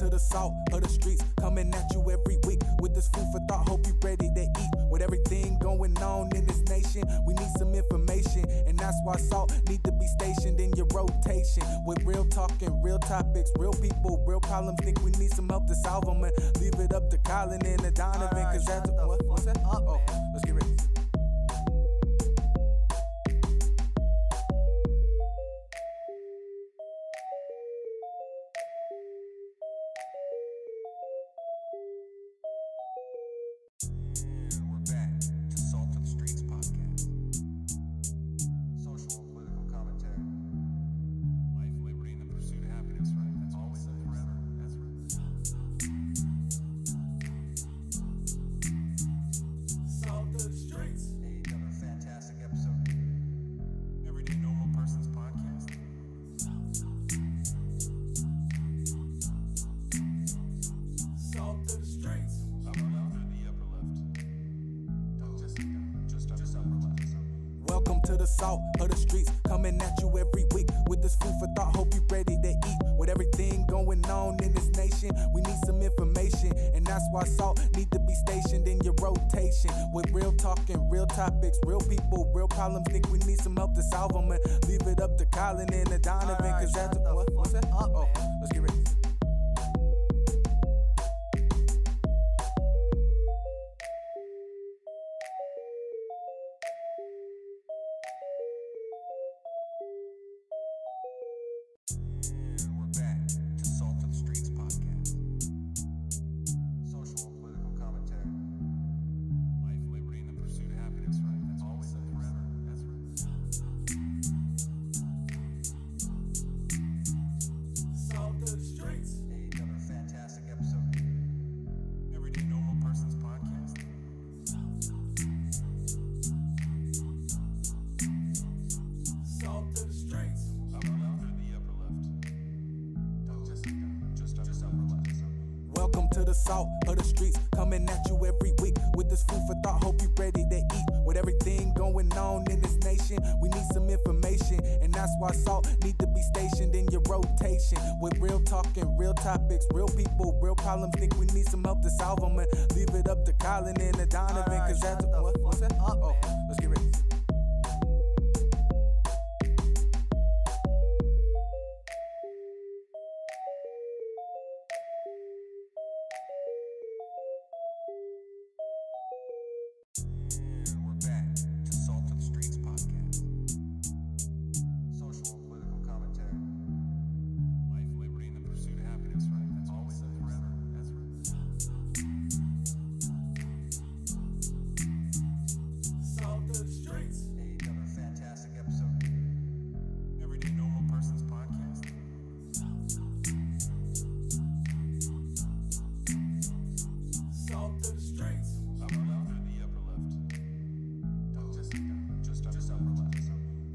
to the salt of the streets, coming at you every week with this food for thought. Hope you ready to eat. With everything going on in this nation, we need some information, and that's why salt need to be stationed in your rotation. With real talking, real topics, real people, real problems. Think we need some help to solve them, and leave it up to Colin and the Donovan, cause that's what's that? Oh, let's get ready. Welcome to the salt of the streets, coming at you every week with this food for thought. Hope you ready to eat. With everything going on in this nation, we need some information, and that's why salt need to be stationed in your rotation. With real talking, real topics, real people, real problems. Think we need some help to solve them, and leave it up to Colin and the Donovan, cause that's what's that? Oh, let's get ready. Welcome to the salt of the streets, coming at you every week with this food for thought. Hope you ready to eat. With everything going on in this nation, we need some information, and that's why salt need to be stationed in your rotation. With real talking, real topics, real people, real problems. Think we need some help to solve them, and leave it up to Colin and the Donovan, cause that's what's that? Oh, let's get ready.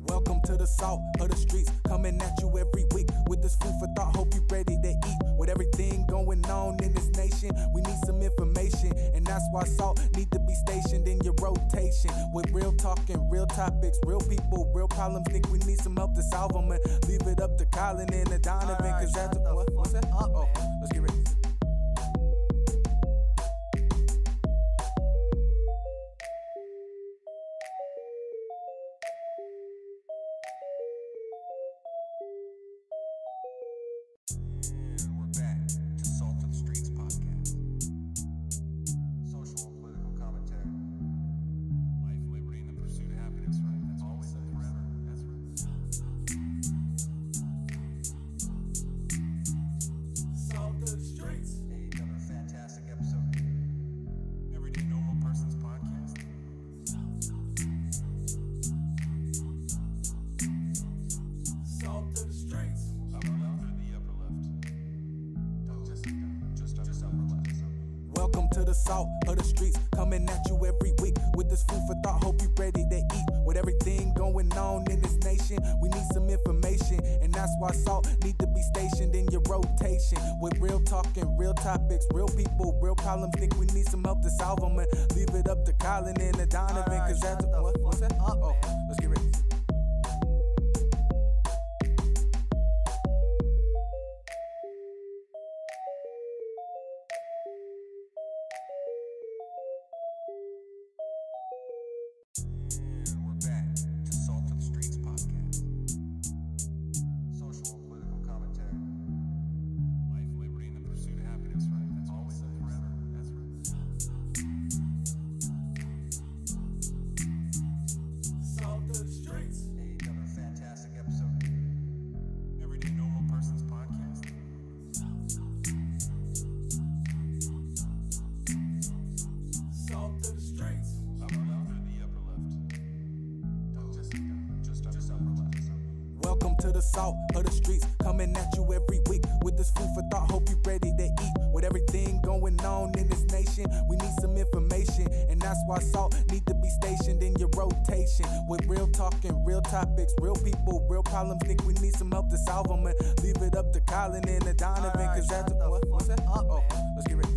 Welcome to the salt of the streets, coming at you every week with this food for thought. Hope you ready to eat. With everything going on in this nation, we need some information, and that's why salt need to be stationed in your rotation. With real talking, real topics, real people, real problems. Think we need some help to solve them, and leave it up to Colin and the Donovan, cause that's what's that? Oh, let's get ready. Welcome to the salt of the streets, coming at you every week with this food for thought. Hope you ready to eat. With everything going on in this nation, we need some information, and that's why salt need to be stationed in your rotation. With real talking, real topics, real people, real problems. Think we need some help to solve them, and leave it up to Colin and the Donovan, cause that's what's that? Oh, let's get ready. the salt of the streets, coming at you every week with this food for thought. Hope you ready to eat. With everything going on in this nation, we need some information, and that's why salt need to be stationed in your rotation. With real talking, real topics, real people, real problems. Think we need some help to solve them, and leave it up to Colin and the Donovan, cause that's what's that? Oh, let's get ready.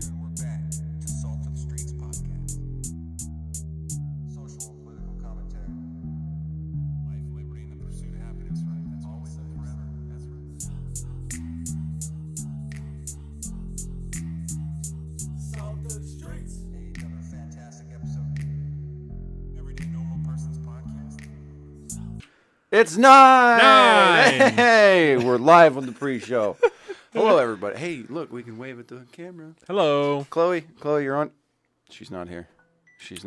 And we're back to Salt of the Streets podcast. Social and political commentary. Life, liberty, and the pursuit of happiness, right? That's always and forever. That's right. Salt of the Streets. Hey, another fantastic episode. Everyday Normal Person's podcast. It's 9! Hey, we're live on the pre-show. Hello, everybody. Hey, look, we can wave at the camera. Hello. Chloe, you're on. She's not here. She's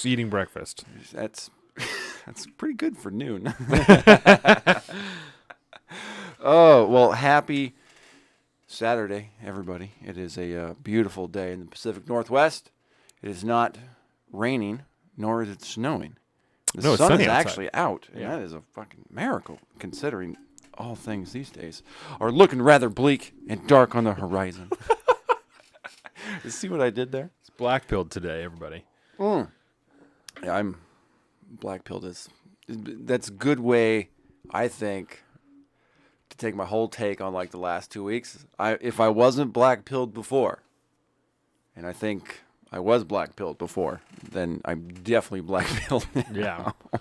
Eating breakfast. That's pretty good for noon. Oh, well, happy Saturday, everybody. It is a beautiful day in the Pacific Northwest. It is not raining, nor is it snowing. The No, it's sun sunny is outside. actually out, and Yeah. that is a fucking miracle, considering all things these days are looking rather bleak and dark on the horizon. You see what I did there? It's black-pilled today, everybody. Yeah, I'm black-pilled. That's a good way, I think, to take my whole take on like the last 2 weeks. If I wasn't black-pilled before, and I think I was black-pilled before, then I'm definitely black-pilled now. Yeah.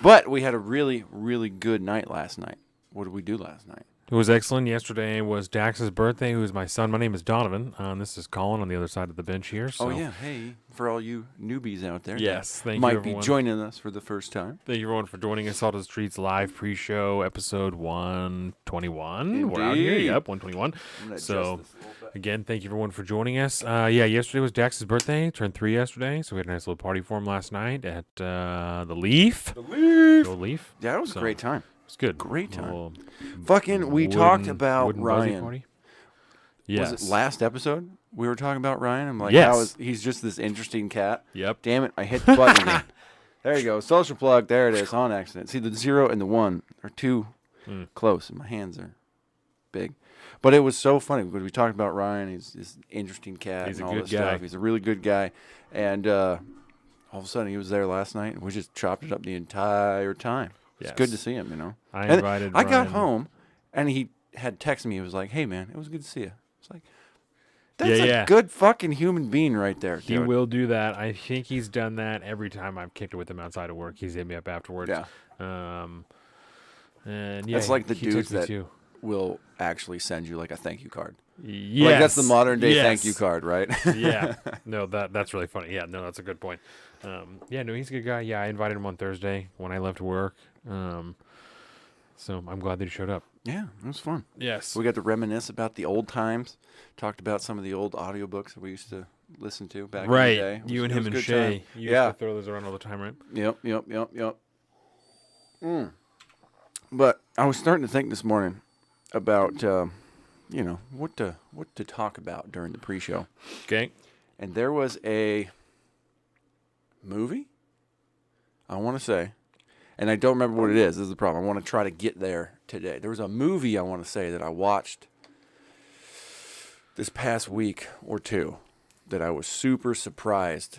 But we had a really, really good night last night. What did we do last night? It was excellent. Yesterday was Dax's birthday, who is my son. My name is Donovan. This is Colin on the other side of the bench here. So. Oh, yeah. Hey, for all you newbies out there. Yes, that thank you, might everyone. be joining us for the first time. Thank you, everyone, for joining us. Salt of the Streets live pre-show, episode 121. We're out here. Indeed. Yep, 121. I'm gonna So, adjust this a little bit. again, thank you, everyone, for joining us. Yesterday was Dax's birthday. Turned 3 yesterday, so we had a nice little party for him last night at the Leaf. The old Leaf. Yeah, it was a great time. It's good. Great time. Little Fucking, we talked about wooden buzzy Ryan. party. Yes. Was it last episode we were talking about Ryan? I'm like, Yes. he's just this interesting cat. Yep. Damn it, I hit the button again. There you go. Social plug. There it is on accident. See, the 0 and the 1 are too close, and my hands are big. But it was so funny because we talked about Ryan. He's this interesting cat He's and a all good this guy. stuff. He's a really good guy. And all of a sudden, he was there last night, and we just chopped it up the entire time. It's Yes. good to see him, you know. I And invited I got Ryan. home, and he had texted me. He was like, "Hey, man, it was good to see you." It's like, that's Yeah. a good fucking human being right there. He dude. will do that. I think he's done that every time I've kicked it with him outside of work. He's hit me up afterwards. Yeah. And yeah, That's like the he dudes texted me that too. will actually send you like a thank you card. Yes. Like that's the modern day yes. thank you card, right? Yeah. No, that's really funny. Yeah, no, that's a good point. Yeah, no, he's a good guy. Yeah, I invited him on Thursday when I left work. So I'm glad that he showed up. Yeah, it was fun. Yes. We got to reminisce about the old times. Talked about some of the old audiobooks that we used to listen to back Right. in the day. You and It was him a and good Shay. time. You Yeah. used to throw those around all the time, right? Yep. But I was starting to think this morning about what to talk about during the pre-show. Okay. And there was a movie, I want to say, and I don't remember what it is. This is the problem. I want to try to get there today. There was a movie I want to say that I watched this past week or two that I was super surprised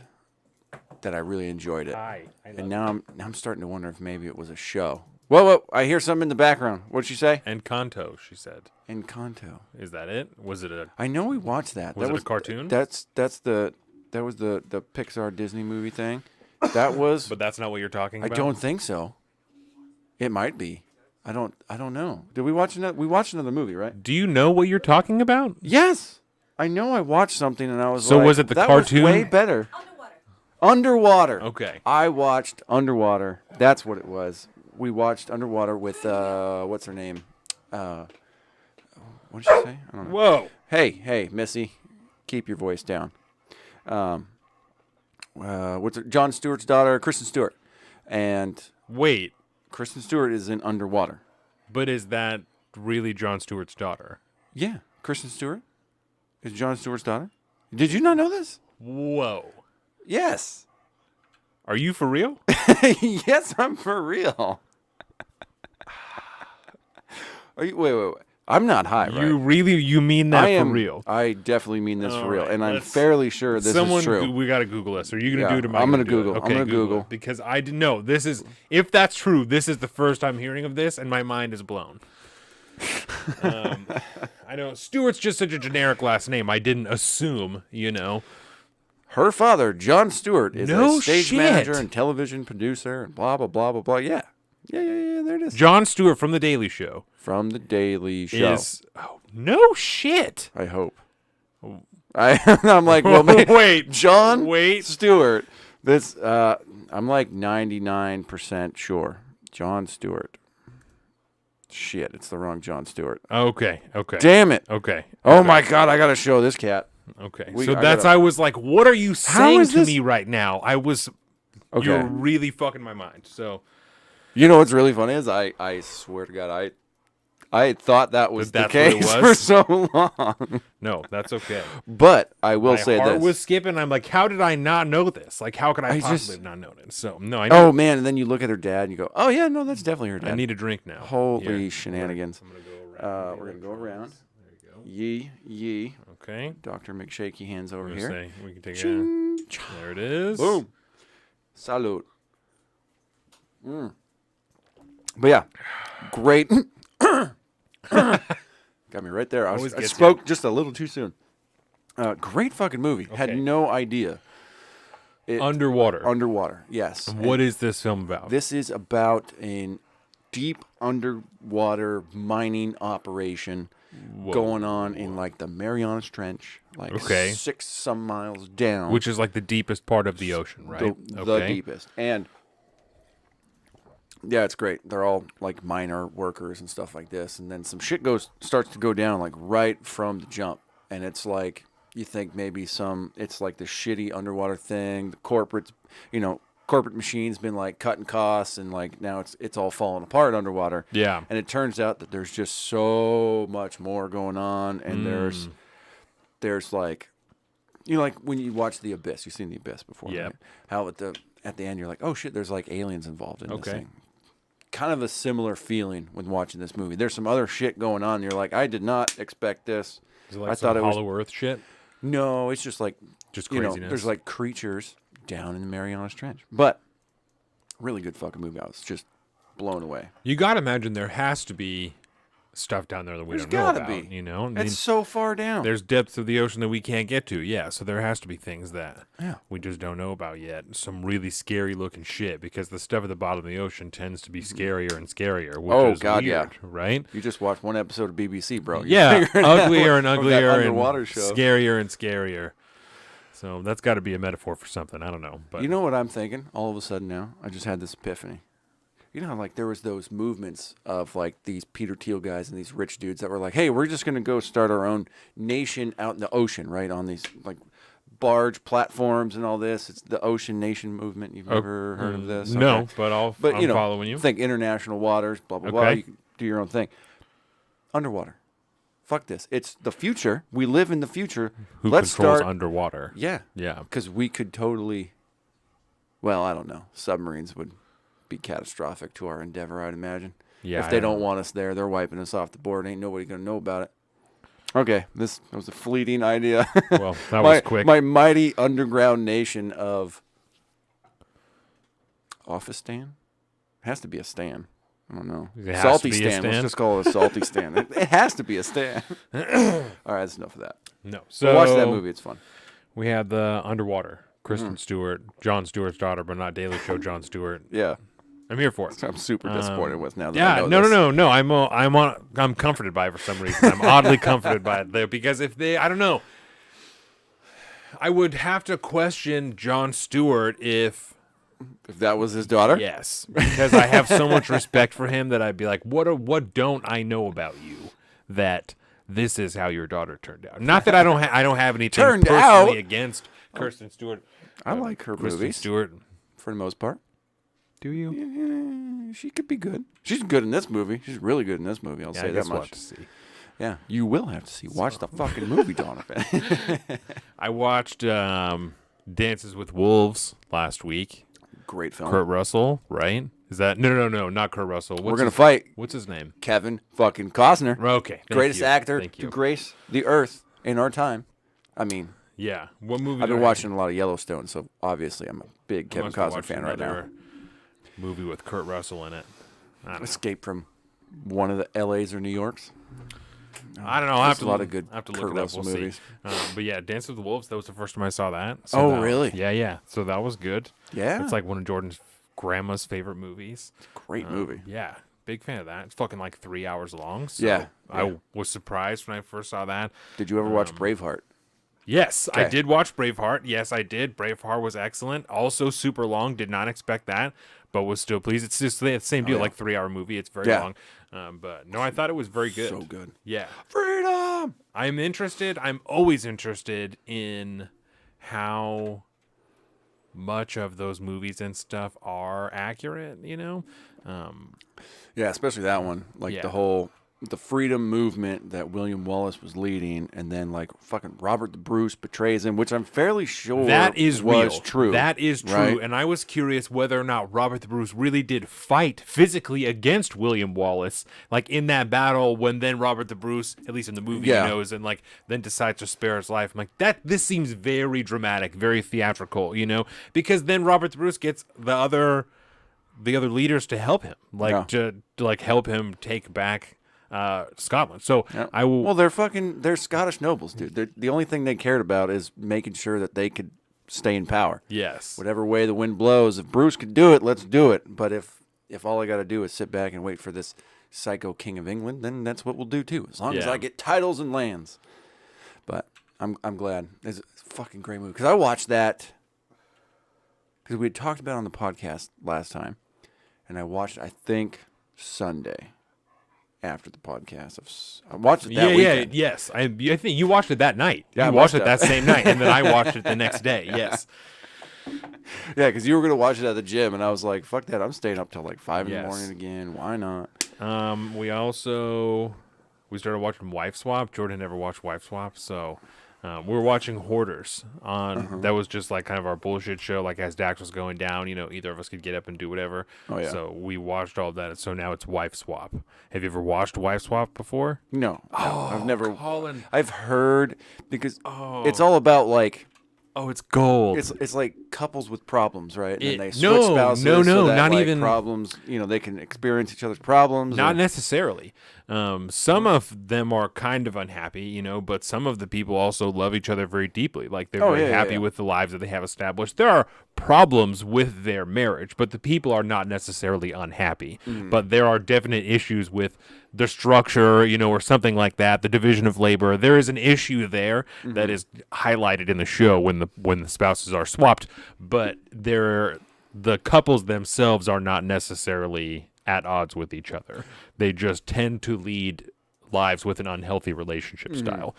that I really enjoyed it. And now I'm starting to wonder if maybe it was a show. Whoa, I hear something in the background. What'd she say? Encanto, she said. Encanto. Is that it? Was it a I know we watched that. Was that it a cartoon? That was the Pixar Disney movie thing. That was But that's not what you're talking I about? don't think so. It might be. I don't know. Did we watch another? We watched another movie, right? Do you know what you're talking about? Yes. I know I watched something and I was So like, was it the that cartoon? Was way better. Underwater. Okay. I watched Underwater. That's what it was. We watched Underwater with what's her name? What did she say? I don't know. Whoa. Hey, Missy, keep your voice down. What's her, Jon Stewart's daughter, Kristen Stewart, and Wait, Kristen Stewart is in Underwater. but is that really Jon Stewart's daughter. Yeah, Kristen Stewart is Jon Stewart's daughter. Did you not know this? Whoa. Yes. Are you for real? Yes, I'm for real. Are you? Wait. I'm not high, right? You mean that for real? I definitely mean this for real, right, and I'm fairly sure this is true. We got to Google this. Are you going to Yeah, do it? Or am I I'm gonna gonna Google. Okay, I'm gonna Google. it, because I didn't know. This is if that's true. This is the first I'm hearing of this, and my mind is blown. I know Stewart's just such a generic last name. I didn't assume, Her father, Jon Stewart, is No a stage shit. manager and television producer, and blah blah blah blah blah. Yeah. There it is. Jon Stewart from The Daily Show From The Daily Show. No shit. I hope. I'm like, well, Wait, Jon wait. Stewart. This, I'm like 99% sure. Jon Stewart. Shit, it's the wrong Jon Stewart. Okay. Damn it. Okay. Oh my God, I gotta show this cat. Okay. I I was like, what are you saying is to this? me right now? Okay. You're really fucking my mind. So You know what's really funny is I swear to God, I thought that was the That's what it case was? for so long. no, that's okay. But I will My say heart this. was skipping. I'm like, how did I not know this? Like, how could I I possibly just- have not known it? So no, I know. Oh man, and then you look at her dad and you go, "Oh yeah, no, that's definitely her dad." I need a drink now. Holy Here. shenanigans. I'm gonna go around. We're gonna go around. There you Yee. go. Okay. Dr. McShaky hands over I'm gonna here. say we can take a. Ching. There it is. Boom. Salute. But yeah, great. Got me right there. I Always gets spoke just a little too soon. Great fucking movie. Had Okay. no idea. Underwater. Underwater, yes. What is this film about? This is about a deep underwater mining operation going on in like the Marianas Trench, like Okay. 6 some miles down. Which is like the deepest part of the ocean, right? The deepest. And yeah, it's great. They're all like miner workers and stuff like this. And then some shit starts to go down like right from the jump. And it's like, you think maybe it's like the shitty underwater thing. The corporate machine's been like cutting costs and like now it's all falling apart underwater. Yeah. And it turns out that there's just so much more going on. And there's like, like when you watch The Abyss, you've seen The Abyss before. Yep. Right? How at the end you're like, oh shit, there's like aliens involved in this Okay. thing. Kind of a similar feeling when watching this movie. There's some other shit going on. And you're like, I did not expect this. Is it like I some thought it was Hollow Earth shit? no. It's just like Just you know, craziness. there's like creatures down in the Marianas Trench. But really good fucking movie. I was just blown away. You gotta imagine there has to be stuff down there that we There's don't know gotta about. be. I mean, It's so far down. there's depths of the ocean that we can't get to. Yeah, so there has to be things that Yeah. we just don't know about yet. Some really scary looking shit because the stuff at the bottom of the ocean tends to be scarier and scarier. Which Oh, is God, weird, yeah. right? You just watched one episode of BBC, bro. You're Yeah, figuring out uglier and from that uglier and underwater show. scarier and scarier. So that's got to be a metaphor for something. I don't know, but You know what I'm thinking? All of a sudden now, I just had this epiphany. You know how like there was those movements of like these Peter Thiel guys and these rich dudes that were like, hey, we're just going to go start our own nation out in the ocean, right? On these like barge platforms and all this. It's the Ocean Nation movement. You've never heard of this? no, Okay. but But I'm following you. Think international waters, blah, blah, blah. Okay. You can do your own thing. Underwater. Fuck this. It's the future. We live in the future. Who Let's controls start. underwater? Yeah. Yeah. Because we could totally, well, I don't know. Submarines would be catastrophic to our endeavor, I'd imagine. Yeah, If they don't want us there, they're wiping us off the board. Ain't nobody going to know about it. Okay, this was a fleeting idea. Well, that was quick. My mighty underground nation of Office Stan? Has to be a Stan. I don't know. It has Salty to be a Stan. Let's Stan? just call it a Salty Stan. It has to be a Stan. All right, that's enough of that. No. So So watch that movie. It's fun. We had the Underwater, Kristen Stewart, Jon Stewart's daughter, but not Daily Show Jon Stewart. Yeah. I'm here for it. I'm super disappointed with now that I Yeah, know no. this. I'm comforted by it for some reason. I'm oddly comforted by it though, because if I don't know, I would have to question Jon Stewart if that was his daughter? yes, because I have so much respect for him that I'd be like, what don't I know about you that this is how your daughter turned out? Not that I don't have anything Turned personally out? against Kristen Stewart. I like her Kristen movies Stewart. for the most part. Do you? she could be good. She's good in this movie. She's really good in this movie. I'll Yeah, say I that guess we'll much. have to see. Yeah, you will have to see. Watch the fucking movie, Donovan. I watched Dances with Wolves last week. Great film. Kurt Russell, right? Is that no, not Kurt Russell. We're gonna fight. What's his name? Kevin fucking Costner. Okay, Greatest actor Thank to you. grace the earth in our time. I mean, Yeah, what movie? I've did been I- watching a lot of Yellowstone, so obviously I'm a big I Kevin must have Costner watched fan right now. another Movie with Kurt Russell in it. I don't know. Escape from one of the LAs or New Yorks. I don't know. I'll have There's to a lot of good I have to Kurt look it up. Russell We'll movies. see. But yeah, Dance with the Wolves. That was the first time I saw that. Oh, that- really? Yeah. So that was good. Yeah, It's like one of Jordan's grandma's favorite movies. great movie. Yeah, big fan of that. It's fucking like 3 hours long. So Yeah, yeah. I was surprised when I first saw that. Did you ever watch Braveheart? Yes, I Okay. did watch Braveheart. Yes, I did. Braveheart was excellent. Also super long. Did not expect that, but was still pleased. It's just the same deal, yeah. like 3 hour movie. It's very Yeah. long. But no, I thought it was very good. So good. Yeah. Freedom. I'm interested. I'm always interested in how much of those movies and stuff are accurate, you know? Yeah, especially that one. Like Yeah. the freedom movement that William Wallace was leading, and then like fucking Robert the Bruce betrays him, which I'm fairly sure That is was real. true. That is true. right? And I was curious whether or not Robert the Bruce really did fight physically against William Wallace, like in that battle when then Robert the Bruce, at least in the movie, Yeah. he knows, and like then decides to spare his life. I'm like, this seems very dramatic, very theatrical, you know? Because then Robert the Bruce gets the other leaders to help him, like to like help him take back Scotland. So Yeah. I will. Well, they're Scottish nobles, dude. The only thing they cared about is making sure that they could stay in power. yes. Whatever way the wind blows, if Bruce could do it, let's do it. But if all I got to do is sit back and wait for this psycho king of England, then that's what we'll do too. As long as Yeah. I get titles and lands. But I'm glad. It's a fucking great movie because I watched that because we had talked about it on the podcast last time, and I watched I think Sunday after the podcast. I watched it that weekend. yes. I think you watched it that night. Yeah, I you watched watched it that same night, and then I watched it the next day. Yes. Yeah, because you were gonna watch it at the gym, and I was like, "Fuck that! I'm staying up till like 5 in the Yes. morning again. Why not?" We started watching Wife Swap. Jordan never watched Wife Swap, so we were watching Hoarders on. That was just like kind of our bullshit show. Like as Dax was going down, you know, either of us could get up and do whatever. Oh, yeah. So we watched all that. So now it's Wife Swap. Have you ever watched Wife Swap before? No, I've never. Colin. I've heard because it's all about like Oh, it's gold. it's like couples with problems, right? And then they switch No, spouses. no, so that, not like, even- problems. You know, they can experience each other's problems. Not or- necessarily. Some of them are kind of unhappy, you know, but some of the people also love each other very deeply. Like they're Oh, very yeah, happy yeah. with the lives that they have established. There are problems with their marriage, but the people are not necessarily unhappy. Mm-hmm. But there are definite issues with the structure, you know, or something like that, the division of labor. There is an issue there Mm-hmm. that is highlighted in the show when the spouses are swapped, but the couples themselves are not necessarily at odds with each other. They just tend to lead lives with an unhealthy relationship style.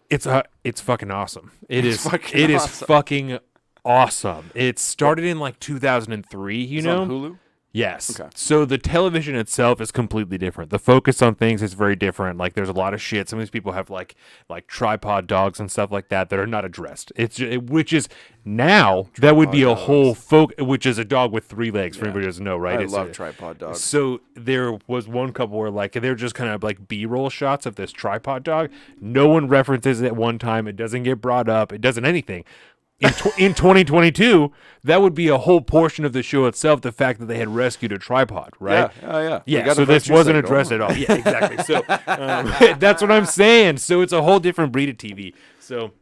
It's fucking awesome. It's fucking awesome. fucking awesome. It started in like 2003, you It's know? on Hulu. Yes. Okay. So the television itself is completely different. The focus on things is very different. Like there's a lot of shit. Some of these people have like tripod dogs and stuff like that are not addressed. Which is now that would be a whole which is a dog with 3 legs for anybody who doesn't know, right? I It's love a- tripod dogs. So there was one couple where like they're just kind of like B-roll shots of this tripod dog. No one references it at one time. It doesn't get brought up. It doesn't anything. In 2022, that would be a whole portion of the show itself. The fact that they had rescued a tripod, right? Yeah. Oh, yeah. Yeah, Forgot so the this first 2 wasn't seconds. addressed at all. Yeah, exactly. So that's what I'm saying. So it's a whole different breed of TV. So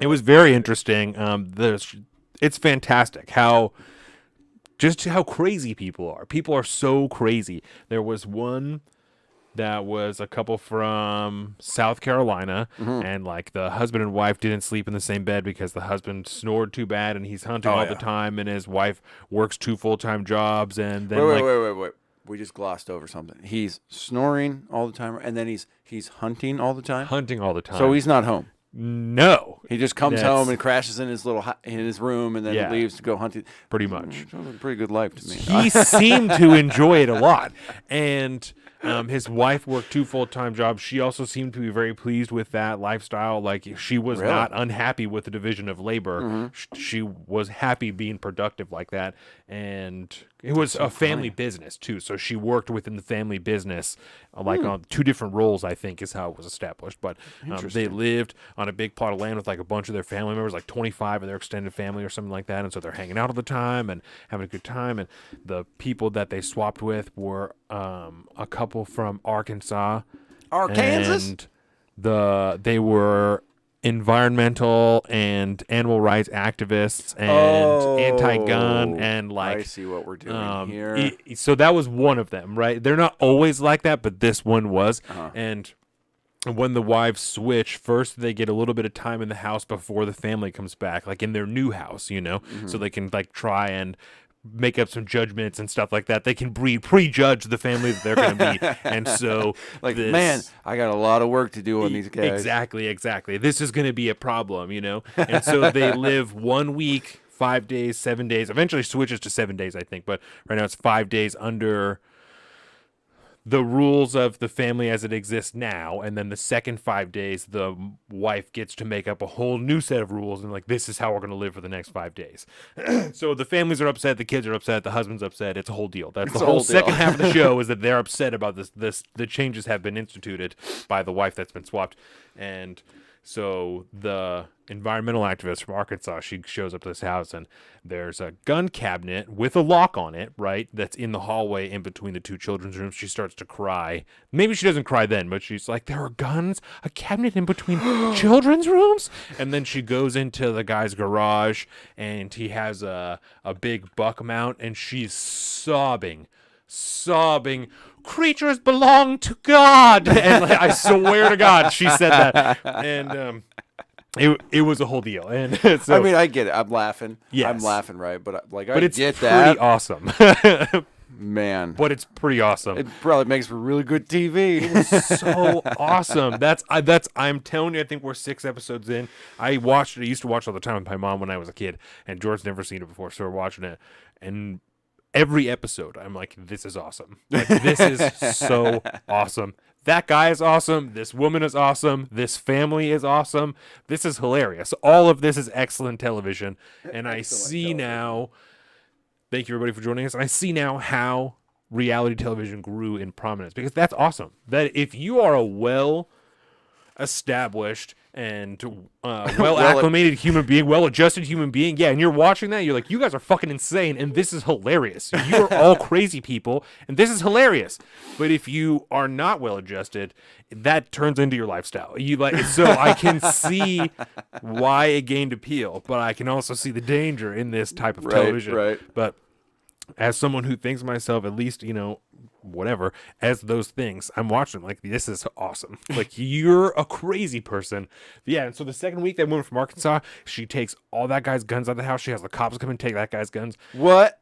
it was very interesting. It's fantastic how crazy people are. People are so crazy. There was one that was a couple from South Carolina, and like the husband and wife didn't sleep in the same bed because the husband snored too bad and he's hunting all the time, and his wife works 2 full-time jobs, and then Wait. We just glossed over something. He's snoring all the time, and then he's hunting all the time. hunting all the time. So he's not home. No. He just comes home and crashes in his in his room and then leaves to go hunting. Pretty much. Sounds like a pretty good life to me. He seemed to enjoy it a lot. And his wife worked 2 full-time jobs. She also seemed to be very pleased with that lifestyle. Like, she was not unhappy with the division of labor. She was happy being productive like that. And it was a family business, too. So she worked within the family business, like on 2 different roles, I think, is how it was established. But they lived on a big plot of land with like a bunch of their family members, like 25 of their extended family or something like that. And so they're hanging out all the time and having a good time. And the people that they swapped with were a couple from Arkansas. Arkansas? And they were environmental and animal rights activists and anti-gun and like I see what we're doing here. So that was one of them, right? They're not always like that, but this one was. And when the wives switch, first they get a little bit of time in the house before the family comes back, like in their new house, you know, so they can like try and make up some judgments and stuff like that. They can prejudge the family that they're going to meet. And so like, man, I got a lot of work to do on these guys. Exactly. This is going to be a problem, you know? And so they live 1 week, 5 days, 7 days, eventually switches to 7 days, I think. But right now it's 5 days under the rules of the family as it exists now, and then the second 5 days, the wife gets to make up a whole new set of rules, and like, this is how we're going to live for the next 5 days. So the families are upset, the kids are upset, the husband's upset. It's a whole deal. That's the whole second half of the show, is that they're upset about this. The changes have been instituted by the wife that's been swapped, and so the environmental activist from Arkansas, she shows up to this house, and there's a gun cabinet with a lock on it, right? That's in the hallway in between the 2 children's rooms. She starts to cry. Maybe she doesn't cry then, but she's like, there are guns? A cabinet in between children's rooms? And then she goes into the guy's garage, and he has a big buck mount, and she's sobbing, creatures belong to God. And like, I swear to God, she said that. And it was a whole deal. And so, I mean, I get it. I'm laughing. Yes. I'm laughing, right? But like, but I it's get pretty that. awesome. Man. But it's pretty awesome. It probably makes for really good TV. It was so awesome. I'm telling you, I think we're 6 episodes in. I used to watch all the time with my mom when I was a kid, and George's never seen it before, so we're watching it. And every episode, I'm like, this is awesome. Like, this is so awesome. That guy is awesome. This woman is awesome. This family is awesome. This is hilarious. All of this is excellent television. And I see now, thank you everybody for joining us. And I see now how reality television grew in prominence, because that's awesome. That if you are a well-established and well-acclimated human being, well-adjusted human being, yeah, and you're watching that, you're like, you guys are fucking insane, and this is hilarious. You are all crazy people, and this is hilarious. But if you are not well-adjusted, that turns into your lifestyle. So I can see why it gained appeal, but I can also see the danger in this type of television. Right. But as someone who thinks myself, at least, you know, whatever, as those things, I'm watching like, this is awesome. Like, you're a crazy person. Yeah. And so the second week, that woman from Arkansas, she takes all that guy's guns out of the house. She has the cops come and take that guy's guns. What?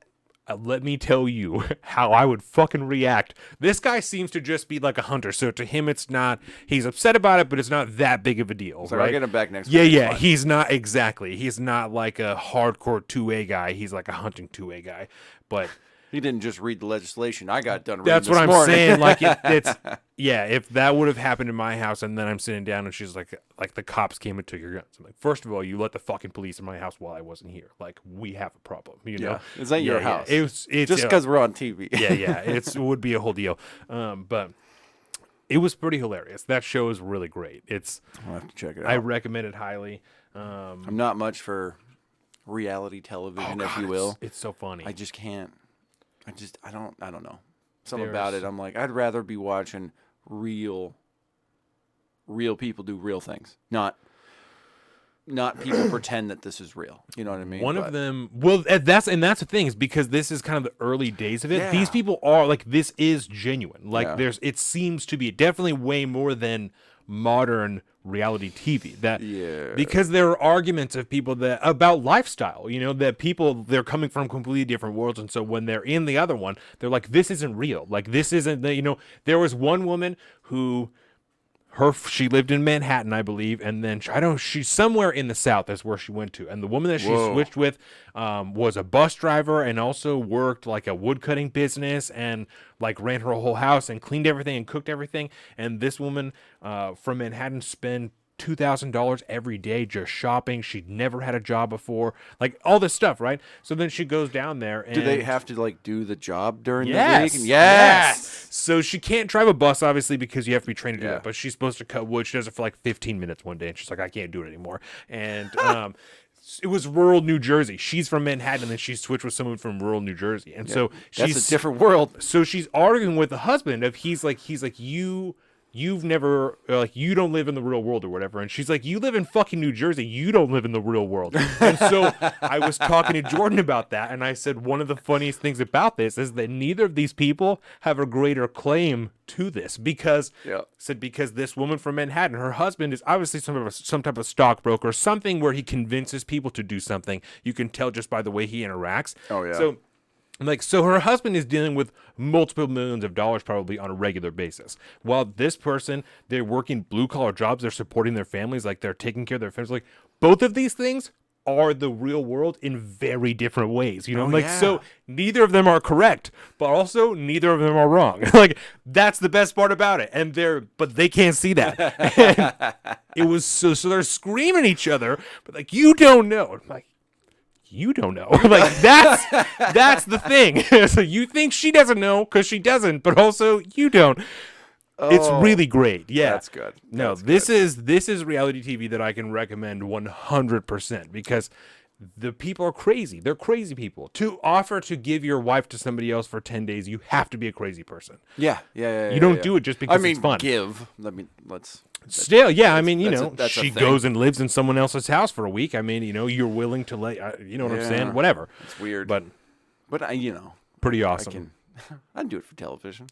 Let me tell you how I would fucking react. This guy seems to just be like a hunter. So to him, it's not, he's upset about it, but it's not that big of a deal. So right? I'll get him back next week. Yeah. Fine. He's not exactly. He's not like a hardcore 2A guy. He's like a hunting 2A guy. But he didn't just read the legislation. I got done reading that's this what I'm morning. saying. Like, it's yeah. If that would have happened in my house, and then I'm sitting down, and she's like the cops came and took your guns. I'm like, first of all, you let the fucking police in my house while I wasn't here. Like, we have a problem. You know, Is that your house? It's just because we're on TV. yeah. It would be a whole deal. But it was pretty hilarious. That show is really great. I'll have to check it out. I recommend it highly. I'm not much for reality television, if you will. It's so funny. I just can't. I don't know. Something about it. I'm like, I'd rather be watching real people do real things, not people pretend that this is real. You know what I mean? One of them, well, that's the thing, is because this is kind of the early days of it. Yeah. These people are like, this is genuine. Like, Yeah. it seems to be definitely way more than modern reality TV, because there are arguments of people about lifestyle, you know, that they're coming from completely different worlds, and so when they're in the other one, they're like, this isn't real. Like, this isn't you know, there was one woman who She lived in Manhattan, I believe, and then she's somewhere in the South. That's where she went to. And the woman that she switched with was a bus driver and also worked like a woodcutting business and like ran her whole house and cleaned everything and cooked everything. And this woman from Manhattan spent $2,000 every day just shopping. She'd never had a job before, like all this stuff, right? So then she goes down there. And do they have to like do the job during yes, the week? Yes. So she can't drive a bus, obviously, because you have to be trained to do that. But she's supposed to cut wood. She does it for like 15 minutes one day, and she's like, I can't do it anymore. And it was rural New Jersey. She's from Manhattan, and then she switched with someone from rural New Jersey, and so that's a different world. So she's arguing with the husband of he's like you've never you don't live in the real world or whatever, and she's like, you live in fucking New Jersey, you don't live in the real world. And so I was talking to Jordan about that, and I said one of the funniest things about this is that neither of these people have a greater claim to this because this woman from Manhattan, her husband is obviously some type of stockbroker, something where he convinces people to do something. You can tell just by the way he interacts. So her husband is dealing with multiple millions of dollars probably on a regular basis. While this person, they're working blue-collar jobs, they're supporting their families, like they're taking care of their families. Like both of these things are the real world in very different ways. You know, so neither of them are correct, but also neither of them are wrong. Like that's the best part about it. And but they can't see that. And it was so they're screaming at each other, but like, you don't know. I'm like, you don't know. Like that's the thing. So you think she doesn't know because she doesn't, but also you don't. It's really great. Yeah, that's good. This is reality TV that I can recommend 100% because the people are crazy. They're crazy people. To offer to give your wife to somebody else for 10 days, you have to be a crazy person. Yeah. You don't do it just because it's fun. Let's. Still, she goes and lives in someone else's house for a week. I mean, you're willing to let, you know what I'm saying? Whatever. It's weird. But pretty awesome. I'd do it for television.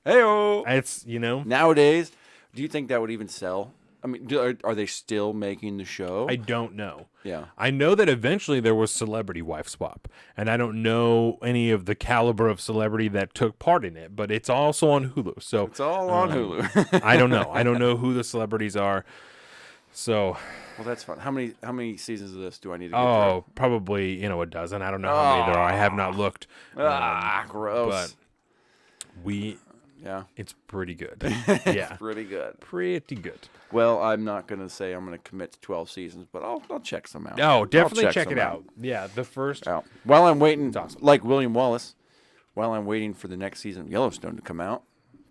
Hey-o. It's, Nowadays, do you think that would even sell? I mean, are they still making the show? I don't know. Yeah. I know that eventually there was Celebrity Wife Swap, and I don't know any of the caliber of celebrity that took part in it, but it's also on Hulu. So it's all on Hulu. I don't know. I don't know who the celebrities are. So well, that's fun. How many seasons of this do I need to get through? Probably, a dozen. I don't know how many there are. I have not looked. Gross. But it's pretty good. It's pretty good. Pretty good. Well, I'm not going to say I'm going to commit to 12 seasons, but I'll check some out. Oh, definitely check it out. Yeah, the first. While I'm waiting, awesome. like William Wallace, while I'm waiting for the next season of Yellowstone to come out,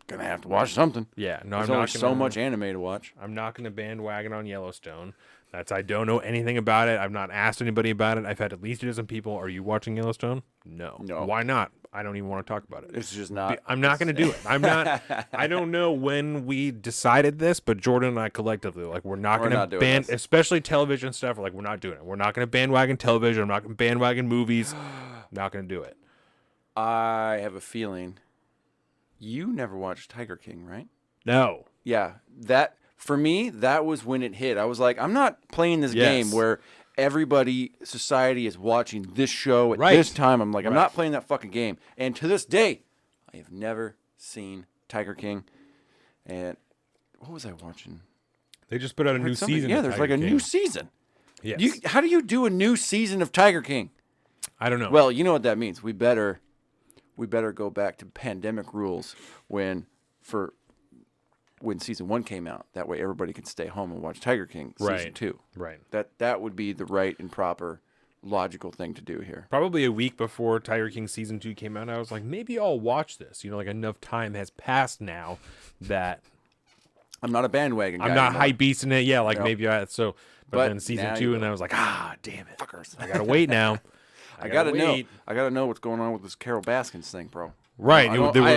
going to have to watch something. Yeah, no, There's only so much anime to watch. I'm not going to bandwagon on Yellowstone. I don't know anything about it. I've not asked anybody about it. I've had at least a dozen people. Are you watching Yellowstone? No. Why not? I don't even want to talk about it. It's just not. I'm not going to do it. I'm not. I don't know when we decided this, but Jordan and I collectively, we're not going to ban, especially television stuff. We're not doing it. We're not going to bandwagon television. I'm not going to bandwagon movies. Not going to do it. I have a feeling you never watched Tiger King, right? No. Yeah. For me, that was when it hit. I was like, I'm not playing this game where society is watching this show at this time. I'm like, I'm not playing that fucking game. And to this day, I have never seen Tiger King. And what was I watching? They just put out a new season. Yeah, there's like a new season. Yes. How do you do a new season of Tiger King? I don't know. Well, you know what that means. We better go back to pandemic rules when season 1 came out. That way everybody could stay home and watch Tiger King season 2. Right. That would be the right and proper logical thing to do here. Probably a week before Tiger King season 2 came out, I was like, maybe I'll watch this. Enough time has passed now that I'm not a bandwagon guy. I'm not anymore. hype beasting it. Yeah, maybe but then season 2 and I was like, damn it. Fuckers. I got to wait now. I gotta know what's going on with this Carol Baskins thing, bro. Right. I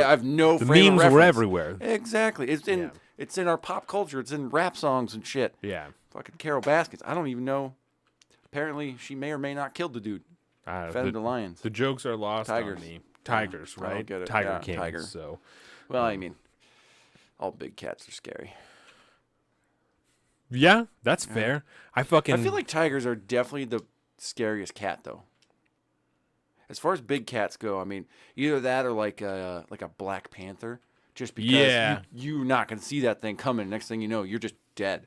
have no the frame of memes were reference. everywhere. Exactly. It's in our pop culture. It's in rap songs and shit. Yeah. Fucking Carol Baskins. I don't even know. Apparently, she may or may not killed the dude. Fed him to lions. The jokes are lost Tigers. on me. Tigers, right? I don't get it. Tiger King. Tiger. So. Well, I mean, all big cats are scary. Yeah, that's fair. I feel like tigers are definitely the scariest cat, though. As far as big cats go, I mean, either that or like a Black Panther. just because you're not going to see that thing coming. Next thing you know, you're just dead.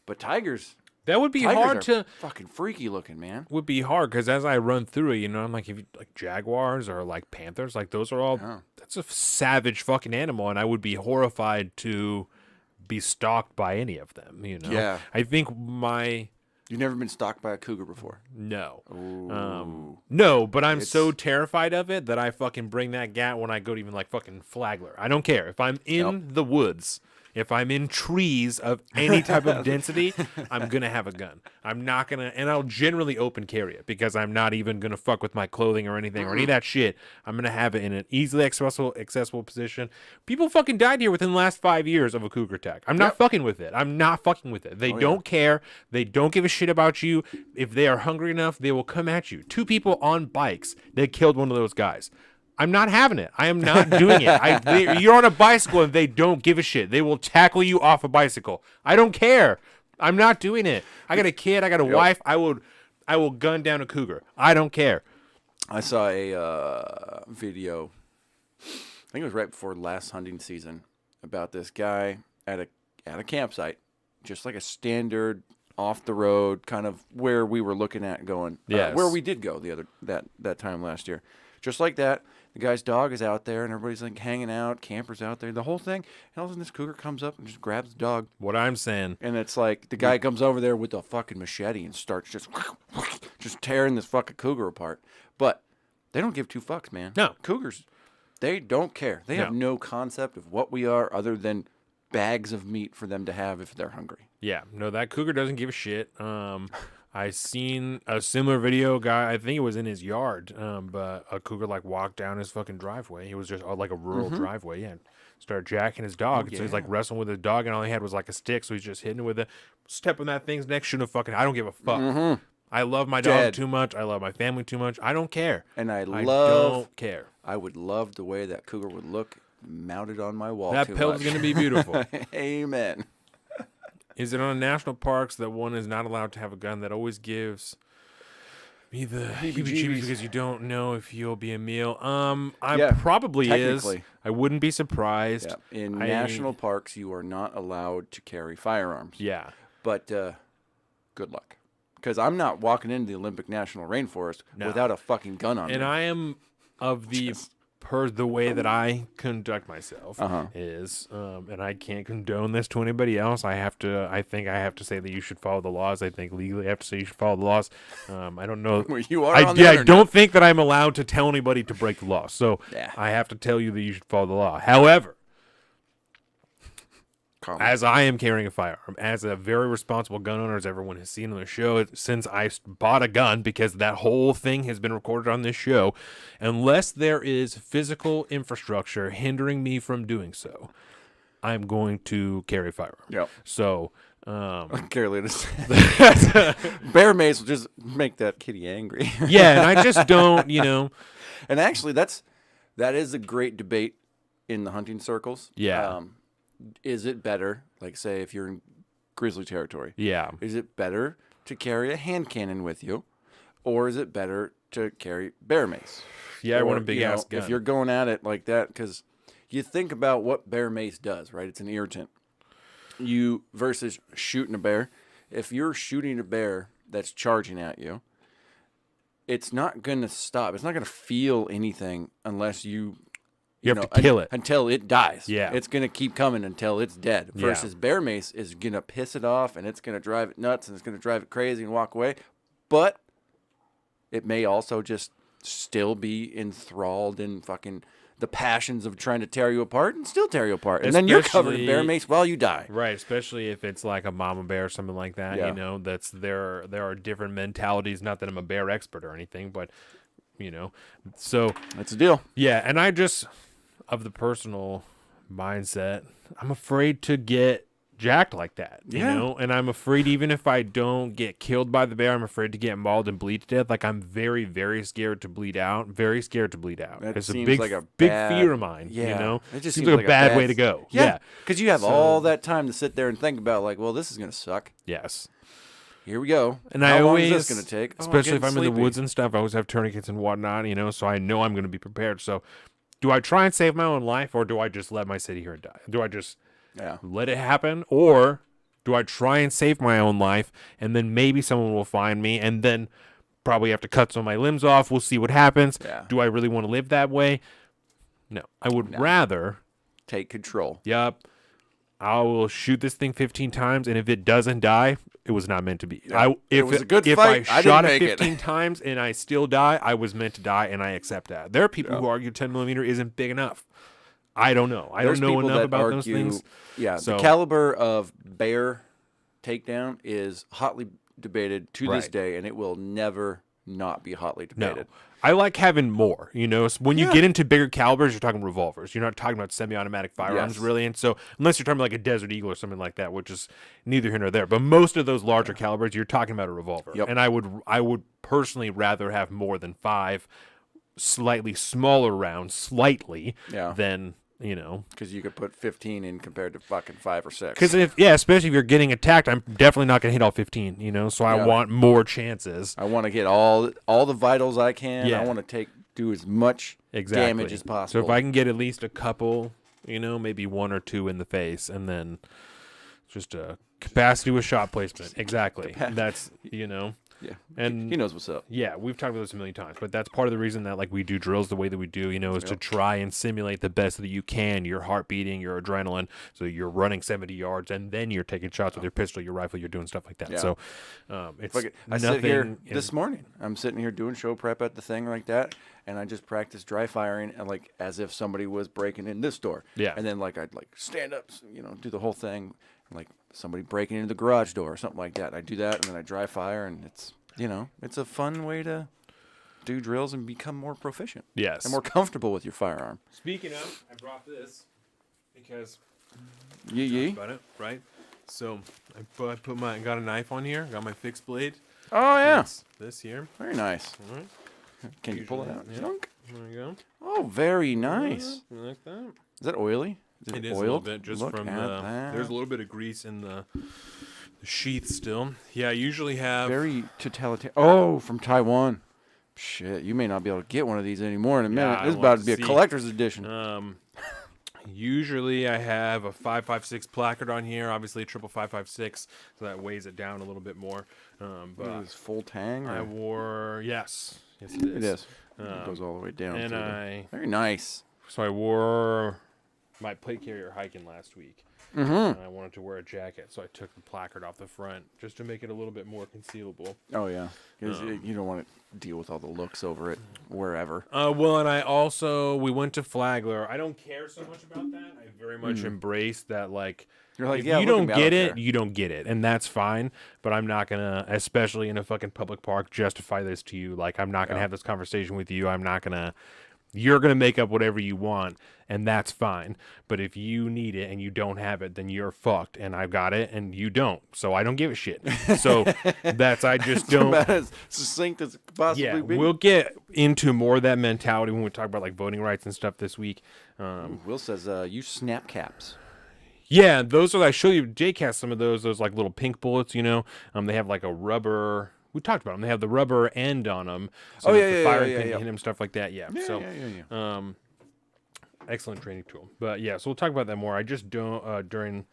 But tigers would be hard to fucking freaky looking, man. Would be hard because as I run through it, I'm like, if you like jaguars or like panthers, like those are all that's a savage fucking animal, and I would be horrified to be stalked by any of them. Yeah. I think You've never been stalked by a cougar before? No. Ooh. No, but I'm so terrified of it that I fucking bring that gat when I go to even like fucking Flagler. I don't care. If I'm in the woods, if I'm in trees of any type of density, I'm going to have a gun. I'm not going to, and I'll generally open carry it because I'm not even going to fuck with my clothing or anything or any of that shit. I'm going to have it in an easily accessible position. People fucking died here within the last 5 years of a cougar attack. I'm not fucking with it. I'm not fucking with it. They don't care. They don't give a shit about you. If they are hungry enough, they will come at you. 2 people on bikes, they killed one of those guys. I'm not having it. I am not doing it. You're on a bicycle and they don't give a shit. They will tackle you off a bicycle. I don't care. I'm not doing it. I got a kid. I got a wife. I will gun down a cougar. I don't care. I saw a video, I think it was right before last hunting season, about this guy at a campsite, just like a standard off the road kind of where we were looking at going. Where we did go that time last year. Just like that. The guy's dog is out there, and everybody's like hanging out, campers out there, the whole thing. And all of a sudden, this cougar comes up and just grabs the dog. What I'm saying. And it's like the guy comes over there with a fucking machete and starts just tearing this fucking cougar apart. But they don't give 2 fucks, man. No. Cougars, they don't care. They have no concept of what we are other than bags of meat for them to have if they're hungry. Yeah. No, that cougar doesn't give a shit. I seen a similar video guy, I think it was in his yard, but a cougar like walked down his fucking driveway. It was just like a rural driveway, started jacking his dog. And so he's like wrestling with his dog, and all he had was like a stick, so he's just hitting it with it. Step on that thing's neck, shouldn't have fucking, I don't give a fuck. I love my dog too much. I love my family too much. I don't care. And I don't care. I would love the way that cougar would look mounted on my wall. That pelt's going to be beautiful. Amen. Is it on national parks that one is not allowed to have a gun? That always gives me the heebie-jeebies because you don't know if you'll be a meal. Probably is. I wouldn't be surprised. Yeah. In national parks, you are not allowed to carry firearms. Yeah. But good luck. Because I'm not walking into the Olympic National Rainforest without a fucking gun on me. And I am of the... Per the way that I conduct myself is, and I can't condone this to anybody else. I think I have to say that you should follow the laws. I think legally I have to say you should follow the laws. I don't know. Well, you are I don't think that I'm allowed to tell anybody to break the law. So I have to tell you that you should follow the law. However, as I am carrying a firearm, as a very responsible gun owner, as everyone has seen on the show, since I bought a gun, because that whole thing has been recorded on this show, unless there is physical infrastructure hindering me from doing so, I'm going to carry a firearm. Yep. So, Bear mace will just make that kitty angry. Yeah, and I just don't, And actually, that is a great debate in the hunting circles. Yeah. Is it better, like say if you're in grizzly territory, is it better to carry a hand cannon with you, or is it better to carry bear mace? Yeah, I want a big ass gun. If you're going at it like that, because you think about what bear mace does, right? It's an irritant. Versus shooting a bear. If you're shooting a bear that's charging at you, it's not going to stop. It's not going to feel anything unless you have to kill it until it dies. Yeah, it's going to keep coming until it's dead. Versus bear mace is going to piss it off, and it's going to drive it nuts, and it's going to drive it crazy and walk away. But it may also just still be enthralled in fucking the passions of trying to tear you apart and still tear you apart. And then you're covered in bear mace while you die. Right, especially if it's like a mama bear or something like that. Yeah. There are different mentalities. Not that I'm a bear expert or anything, but so that's a deal. Yeah, and I just, of the personal mindset, I'm afraid to get jacked like that, you know? And I'm afraid even if I don't get killed by the bear, I'm afraid to get mauled and bleed to death. Like, I'm very, very scared to bleed out. Very scared to bleed out. That it's a seems big, like a big bad, fear of mine, It just seems like a bad way to go. Yeah, because you have all that time to sit there and think about, like, well, this is going to suck. Yes. Here we go. And How long long is this going to take? Especially if I'm in the woods and stuff, I always have tourniquets and whatnot, so I know I'm going to be prepared. So do I try and save my own life, or do I just let my city here and die? Do I just Yeah. let it happen, or do I try and save my own life, and then maybe someone will find me, and then probably have to cut some of my limbs off. We'll see what happens. Yeah. Do I really want to live that way? No. I would rather... Take control. Yep. I will shoot this thing 15 times, and if it doesn't die, it was not meant to be. Yeah. It was a good if fight. I I shot didn't it make it. 15 times and I still die, I was meant to die, and I accept that. There are people who argue 10 millimeter isn't big enough. I don't know. I There's don't know people enough that about argue, those things. Yeah, So- the caliber of bear takedown is hotly debated to this Right. day, and it will never not be hotly debated. No. I like having more, you know. So when you get into bigger calibers, you're talking revolvers. You're not talking about semi-automatic firearms, Yes. really. And so, unless you're talking about like a Desert Eagle or something like that, which is neither here nor there. But most of those larger calibers, you're talking about a revolver. Yep. And I would personally rather have more than 5 slightly smaller rounds, Yeah. than, you know. Because you could put 15 in compared to fucking 5 or 6. Because especially if you're getting attacked, I'm definitely not going to hit all 15, you know. So I Yeah. want more chances. I want to get all the vitals I can. Yeah. I want to do as much Exactly. damage as possible. So if I can get at least a couple, you know, maybe 1 or 2 in the face, and then just a capacity with shot placement. Exactly. That's, you know. Yeah. And he knows what's up. yeah, we've talked about this a million times, but that's part of the reason that like we do drills the way that we do, you know, is to try and simulate the best that you can, your heart beating, your adrenaline. So you're running 70 yards and then you're taking shots with your pistol, your rifle, you're doing stuff like that. Yeah. So it's Like, I nothing sit here in- this morning. I'm sitting here doing show prep at the thing like that, and I just practice dry firing and like as if somebody was breaking in this door. Yeah. And then like I'd like stand up, you know, do the whole thing, like somebody breaking into the garage door or something like that. I do that and then I dry fire, and it's, you know, it's a fun way to do drills and become more proficient. Yes. And more comfortable with your firearm. Speaking of, I brought this because Yee. about it, right? So I got a knife on here, got my fixed blade. Oh yeah. It's this here. Very nice. All right. Can you pull it out? Yeah. Chunk? There you go. Oh, very nice. You like that? Is that oily? It is oiled? a little bit just Look from at the. that. There's a little bit of grease in the sheath still. Yeah, I usually have. Very totalitarian. Oh, from Taiwan. Shit, you may not be able to get one of these anymore in a minute. I This is want about to to be a see. collector's edition. Usually I have a 5.56 placard on here, obviously a triple 5.56, so that weighs it down a little bit more. What But is this, full tang? I or- wore yes, it is. It is. It goes all the way down. And through very nice. So I wore my plate carrier hiking last week. Mm-hmm. And I wanted to wear a jacket, so I took the placard off the front just to make it a little bit more concealable. Oh yeah, because you don't want to deal with all the looks over it wherever. Well, and we went to Flagler. I don't care so much about that. I very much embrace that, like, You're like, if yeah, you look at don't me, I get don't it, care. you don't get it, and that's fine. But I'm not gonna, especially in a fucking public park, justify this to you. Like, I'm not gonna have this conversation with you. I'm not gonna. You're gonna make up whatever you want, and that's fine. But if you need it and you don't have it, then you're fucked. And I've got it, and you don't. So I don't give a shit. So I just don't. About as succinct as it could possibly Yeah, be. we'll get into more of that mentality when we talk about like voting rights and stuff this week. Will says, use snap caps. Yeah, those are. I show you. Jake has some of those like little pink bullets. You know, they have like a rubber. We talked about them. They have the rubber end on them. So Oh, that yeah, the yeah, firing yeah, pin yeah. can hit them, stuff like that. Yeah. So, excellent training tool. But yeah, so we'll talk about that more. I just don't during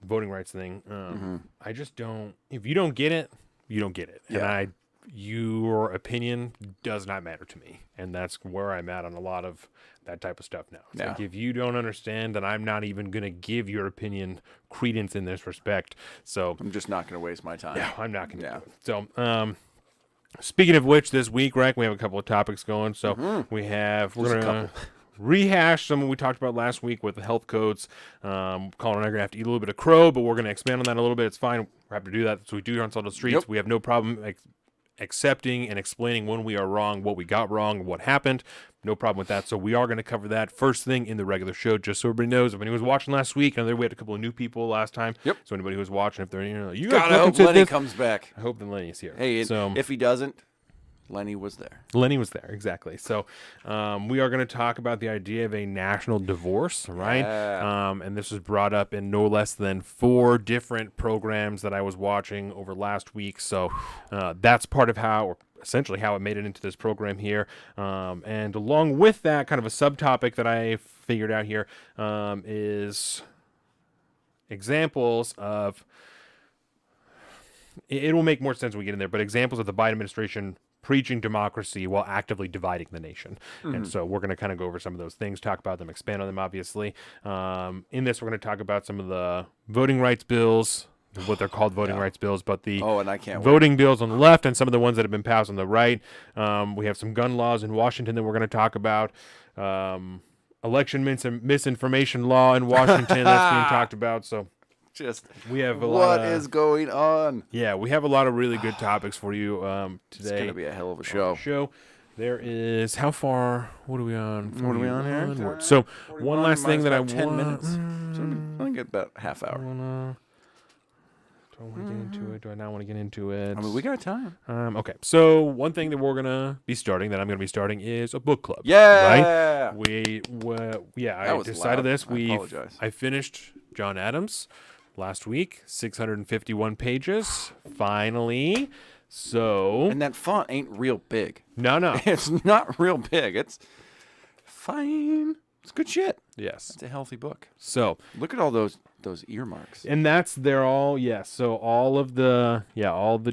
the voting rights thing. I just don't. If you don't get it, you don't get it. Yeah. And your opinion does not matter to me, and that's where I'm at on a lot of that type of stuff now. It's Yeah. like, if you don't understand, then I'm not even gonna give your opinion credence in this respect. So I'm just not going to waste my time. yeah, I'm not gonna Yeah. do it. So speaking of which, this week, right, we have a couple of topics going. So we're gonna rehash some we talked about last week with the health codes. Colin and I are gonna have to eat a little bit of crow, but we're gonna expand on that a little bit. It's fine. We're happy to do that. That's what we do here on Untitled Streets. Yep. We have no problem accepting and explaining when we are wrong, what we got wrong, what happened. No problem with that. So we are going to cover that first thing in the regular show, just so everybody knows. If anyone was watching last week, and we had a couple of new people last time. Yep. So anybody who's watching, if they're you Gotta guys hope said Lenny this, comes back. I hope that Lenny's here. Hey, so if he doesn't, Lenny was there. Lenny was there, exactly. So we are going to talk about the idea of a national divorce, right? Yeah. And this was brought up in no less than 4 different programs that I was watching over last week. So that's part of how, or essentially how it made it into this program here. And along with that, kind of a subtopic that I figured out here is examples of, it will make more sense when we get in there, but examples of the Biden administration preaching democracy while actively dividing the nation. And so we're going to kind of go over some of those things, talk about them, expand on them, obviously. In this, we're going to talk about some of the voting rights bills, what they're called voting rights bills, but the and I can't voting bills on the left and some of the ones that have been passed on the right. We have some gun laws in Washington that we're going to talk about. Election misinformation law in Washington that's being talked about. So just we have what is going on? Yeah, we have a lot of really good topics for you today. It's going to be a hell of a show. There is, how far, what are we on? What are we on here? Onward. So one last thing that I want. 10 minutes. So I'm going to get about half hour. Do I want to get into it? Do I not want to get into it? I mean, we got time. Okay, so one thing that we're going to be starting, that I'm going to be starting, is a book club. Yeah! Right? I was decided loud. this. I apologize. I finished John Adams last week, 651 pages, finally. So, And that font ain't real big. no. It's not real big. It's fine. It's good shit. Yes. It's a healthy book. So, Look at all those earmarks. and they're all, so all of the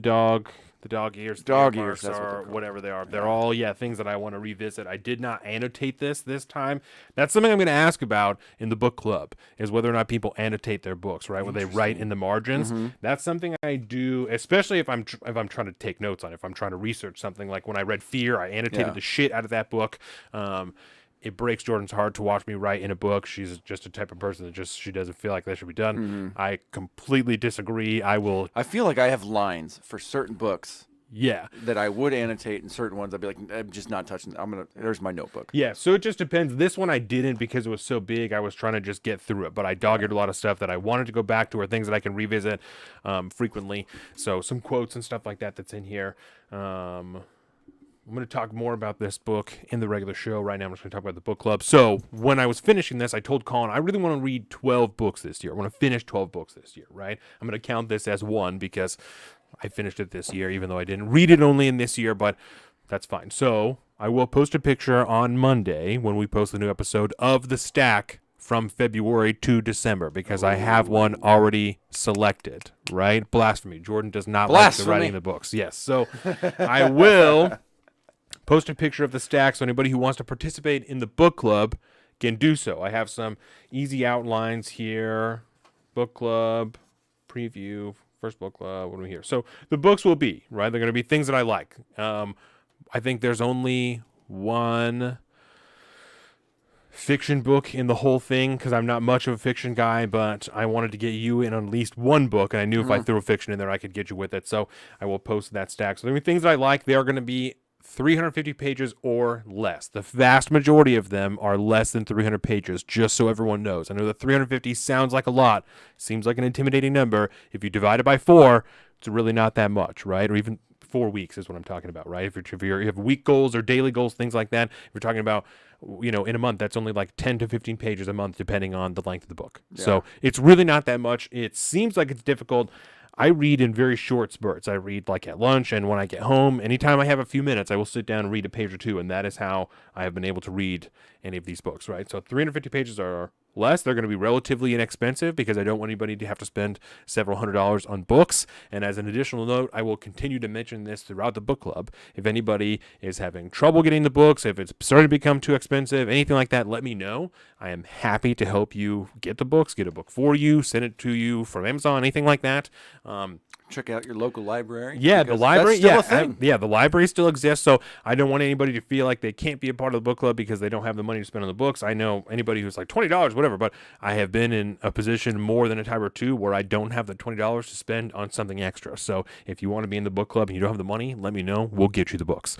dog ears, Dog the ears, earmarks that's what they're are called. whatever they are. They're all, things that I want to revisit. I did not annotate this time. That's something I'm going to ask about in the book club, is whether or not people annotate their books, right? Where they write in the margins. That's something I do, especially if I'm trying to take notes on it, if I'm trying to research something. Like when I read Fear, I annotated the shit out of that book. It breaks Jordan's heart to watch me write in a book. She's just a type of person that she doesn't feel like that should be done. I completely disagree. I feel like I have lines for certain books Yeah. that I would annotate, and certain ones I'd be like, I'm just not touching. There's my notebook. Yeah, so it just depends. This one I didn't because it was so big. I was trying to just get through it, but I dogged a lot of stuff that I wanted to go back to, or things that I can revisit frequently. So some quotes and stuff like that that's in here. I'm going to talk more about this book in the regular show. Right now, I'm just going to talk about the book club. So when I was finishing this, I told Colin, I really want to read 12 books this year. I want to finish 12 books this year, right? I'm going to count this as one because I finished it this year, even though I didn't read it only in this year, but that's fine. So I will post a picture on Monday when we post the new episode of the stack from February to December, because I have one already selected, right? Blasphemy. Jordan does not like the writing of the books. Yes. So I will post a picture of the stack so anybody who wants to participate in the book club can do so. I have some easy outlines here. Book club, preview, first book club, what do we hear? So the books will be, right? They're going to be things that I like. I think there's only one fiction book in the whole thing, because I'm not much of a fiction guy, but I wanted to get you in on at least one book, and I knew if I threw a fiction in there, I could get you with it. So I will post that stack. So there are things that I like. They are going to be 350 pages or less. The vast majority of them are less than 300 pages, just so everyone knows. I know that 350 sounds like a lot, seems like an intimidating number. If you divide it by 4, it's really not that much, right? Or even 4 weeks is what I'm talking about, right? If you have week goals or daily goals, things like that, if you're talking about, in a month, that's only like 10 to 15 pages a month, depending on the length of the book. Yeah. So it's really not that much. It seems like it's difficult. I read in very short spurts. I read like at lunch and when I get home. Anytime I have a few minutes, I will sit down and read a page or two, and that is how I have been able to read any of these books, right? So 350 pages are less. They're going to be relatively inexpensive because I don't want anybody to have to spend several $100s on books. And as an additional note, I will continue to mention this throughout the book club. If anybody is having trouble getting the books, if it's starting to become too expensive, anything like that, let me know. I am happy to help you get the books, get a book for you, send it to you from Amazon, anything like that. Check out your local library. Yeah, the library. That's still a thing. The library still exists. So I don't want anybody to feel like they can't be a part of the book club because they don't have the money to spend on the books. I know anybody who's like $20, whatever, but I have been in a position more than a time or two where I don't have the $20 to spend on something extra. So if you want to be in the book club and you don't have the money, let me know. We'll get you the books.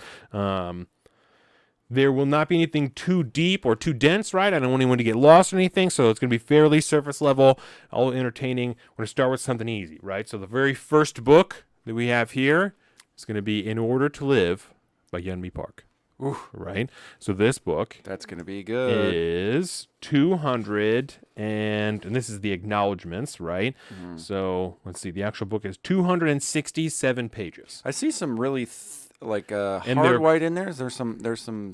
There will not be anything too deep or too dense, right? I don't want anyone to get lost or anything, so it's going to be fairly surface level, all entertaining. We're going to start with something easy, right? So the very first book that we have here is going to be In Order to Live by Yeonmi Park. Ooh, right? So this book, that's going to be good, is 200 and this is the acknowledgments, right? So let's see. The actual book is 267 pages. I see some really like And hard white in there? Is there some? There's some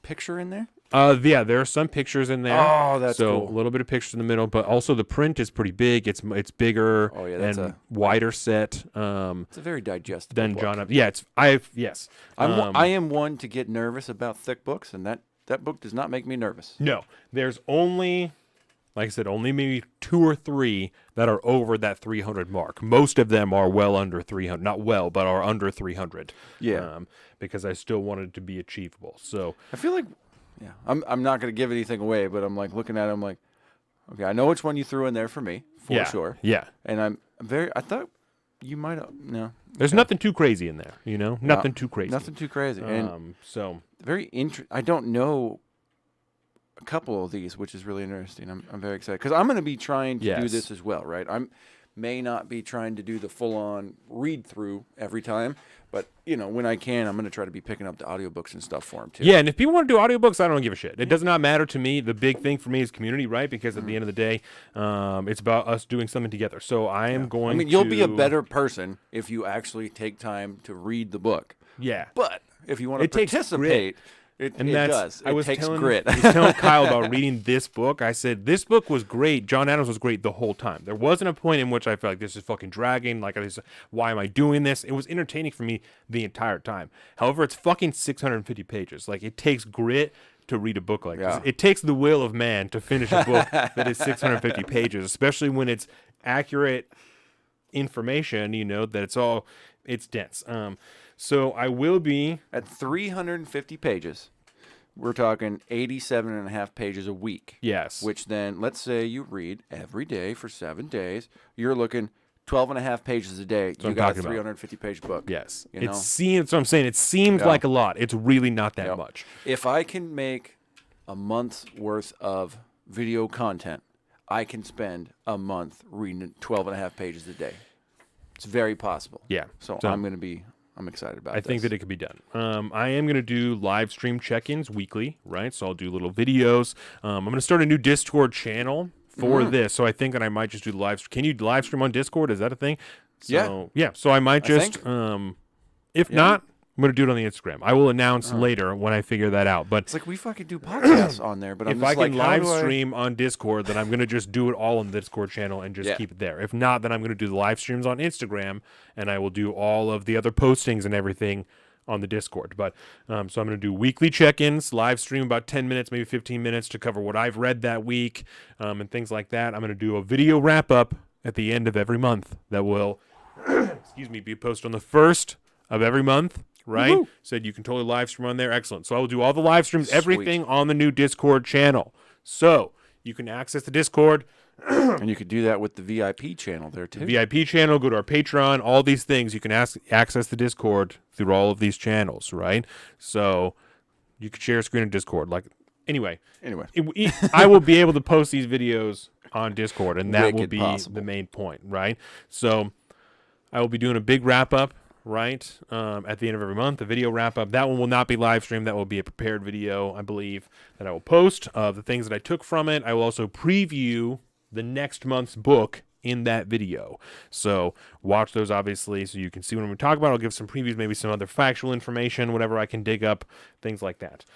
picture in there. Yeah, there are some pictures in there. Oh, that's so cool. a little bit of pictures in the middle, but also the print is pretty big. It's bigger and wider set. It's a very digestible than book. John. Yeah, yes. I am one to get nervous about thick books, and that book does not make me nervous. No, there's only, like I said, only maybe 2 or 3 that are over that 300 mark. Most of them are well under 300, not well, but are under 300. Yeah. Because I still wanted it to be achievable. So I feel like, yeah, I'm not going to give anything away, but I'm like looking at it, I'm like, okay, I know which one you threw in there for me, for sure. Yeah. And I thought you might have, no. There's nothing too crazy in there, Nothing too crazy. Nothing too crazy. And so very I don't know a couple of these, which is really interesting. I'm very excited because I'm going to be trying to do this as well, right? May not be trying to do the full-on read-through every time, but, when I can, I'm going to try to be picking up the audiobooks and stuff for them, too. Yeah, and if people want to do audiobooks, I don't give a shit. It does not matter to me. The big thing for me is community, right? Because at the end of the day, it's about us doing something together. So I am going to... you'll be a better person if you actually take time to read the book. Yeah. But if you want to participate... It does. I was takes telling, grit. I was telling Kyle about reading this book. I said, this book was great. John Adams was great the whole time. There wasn't a point in which I felt like this is fucking dragging. Like, why am I doing this? It was entertaining for me the entire time. However, it's fucking 650 pages. Like, it takes grit to read a book like this. It takes the will of man to finish a book that is 650 pages, especially when it's accurate information, that it's dense. So I will be... At 350 pages, we're talking 87 and a half pages a week. Yes. Which then, let's say you read every day for 7 days, you're looking 12 and a half pages a day. You got a 350-page book. Yes. That's what I'm saying. It seems like a lot. It's really not that much. If I can make a month's worth of video content, I can spend a month reading 12 and a half pages a day. It's very possible. Yeah. So I'm excited about I think that it could be done. I am going to do live stream check-ins weekly, right? So I'll do little videos. I'm going to start a new Discord channel for this. So I think that I might just do the live. Can you live stream on Discord? Is that a thing? So, yeah. So I might just, if not, I'm going to do it on the Instagram. I will announce later when I figure that out. But it's like we fucking do podcasts on there. But if I can live stream on Discord, then I'm going to just do it all on the Discord channel and just keep it there. If not, then I'm going to do the live streams on Instagram, and I will do all of the other postings and everything on the Discord. But so I'm going to do weekly check-ins, live stream about 10 minutes, maybe 15 minutes to cover what I've read that week and things like that. I'm going to do a video wrap-up at the end of every month that will, be posted on the 1st of every month. Right? Woo-hoo. Said you can totally live stream on there. Excellent. So I will do all the live streams, everything on the new Discord channel. So you can access the Discord. And you could do that with the VIP channel there, too. The VIP channel, go to our Patreon, all these things. You can access the Discord through all of these channels, right? So you could share a screen in Discord. Anyway. I will be able to post these videos on Discord, and that will be the main point, right? So I will be doing a big wrap-up. Right, at the end of every month, a video wrap-up. That one will not be live streamed. That will be a prepared video, I believe, that I will post of the things that I took from it. I will also preview the next month's book in that video. So watch those, obviously, so you can see what I'm going to talk about. I'll give some previews, maybe some other factual information, whatever I can dig up, things like that.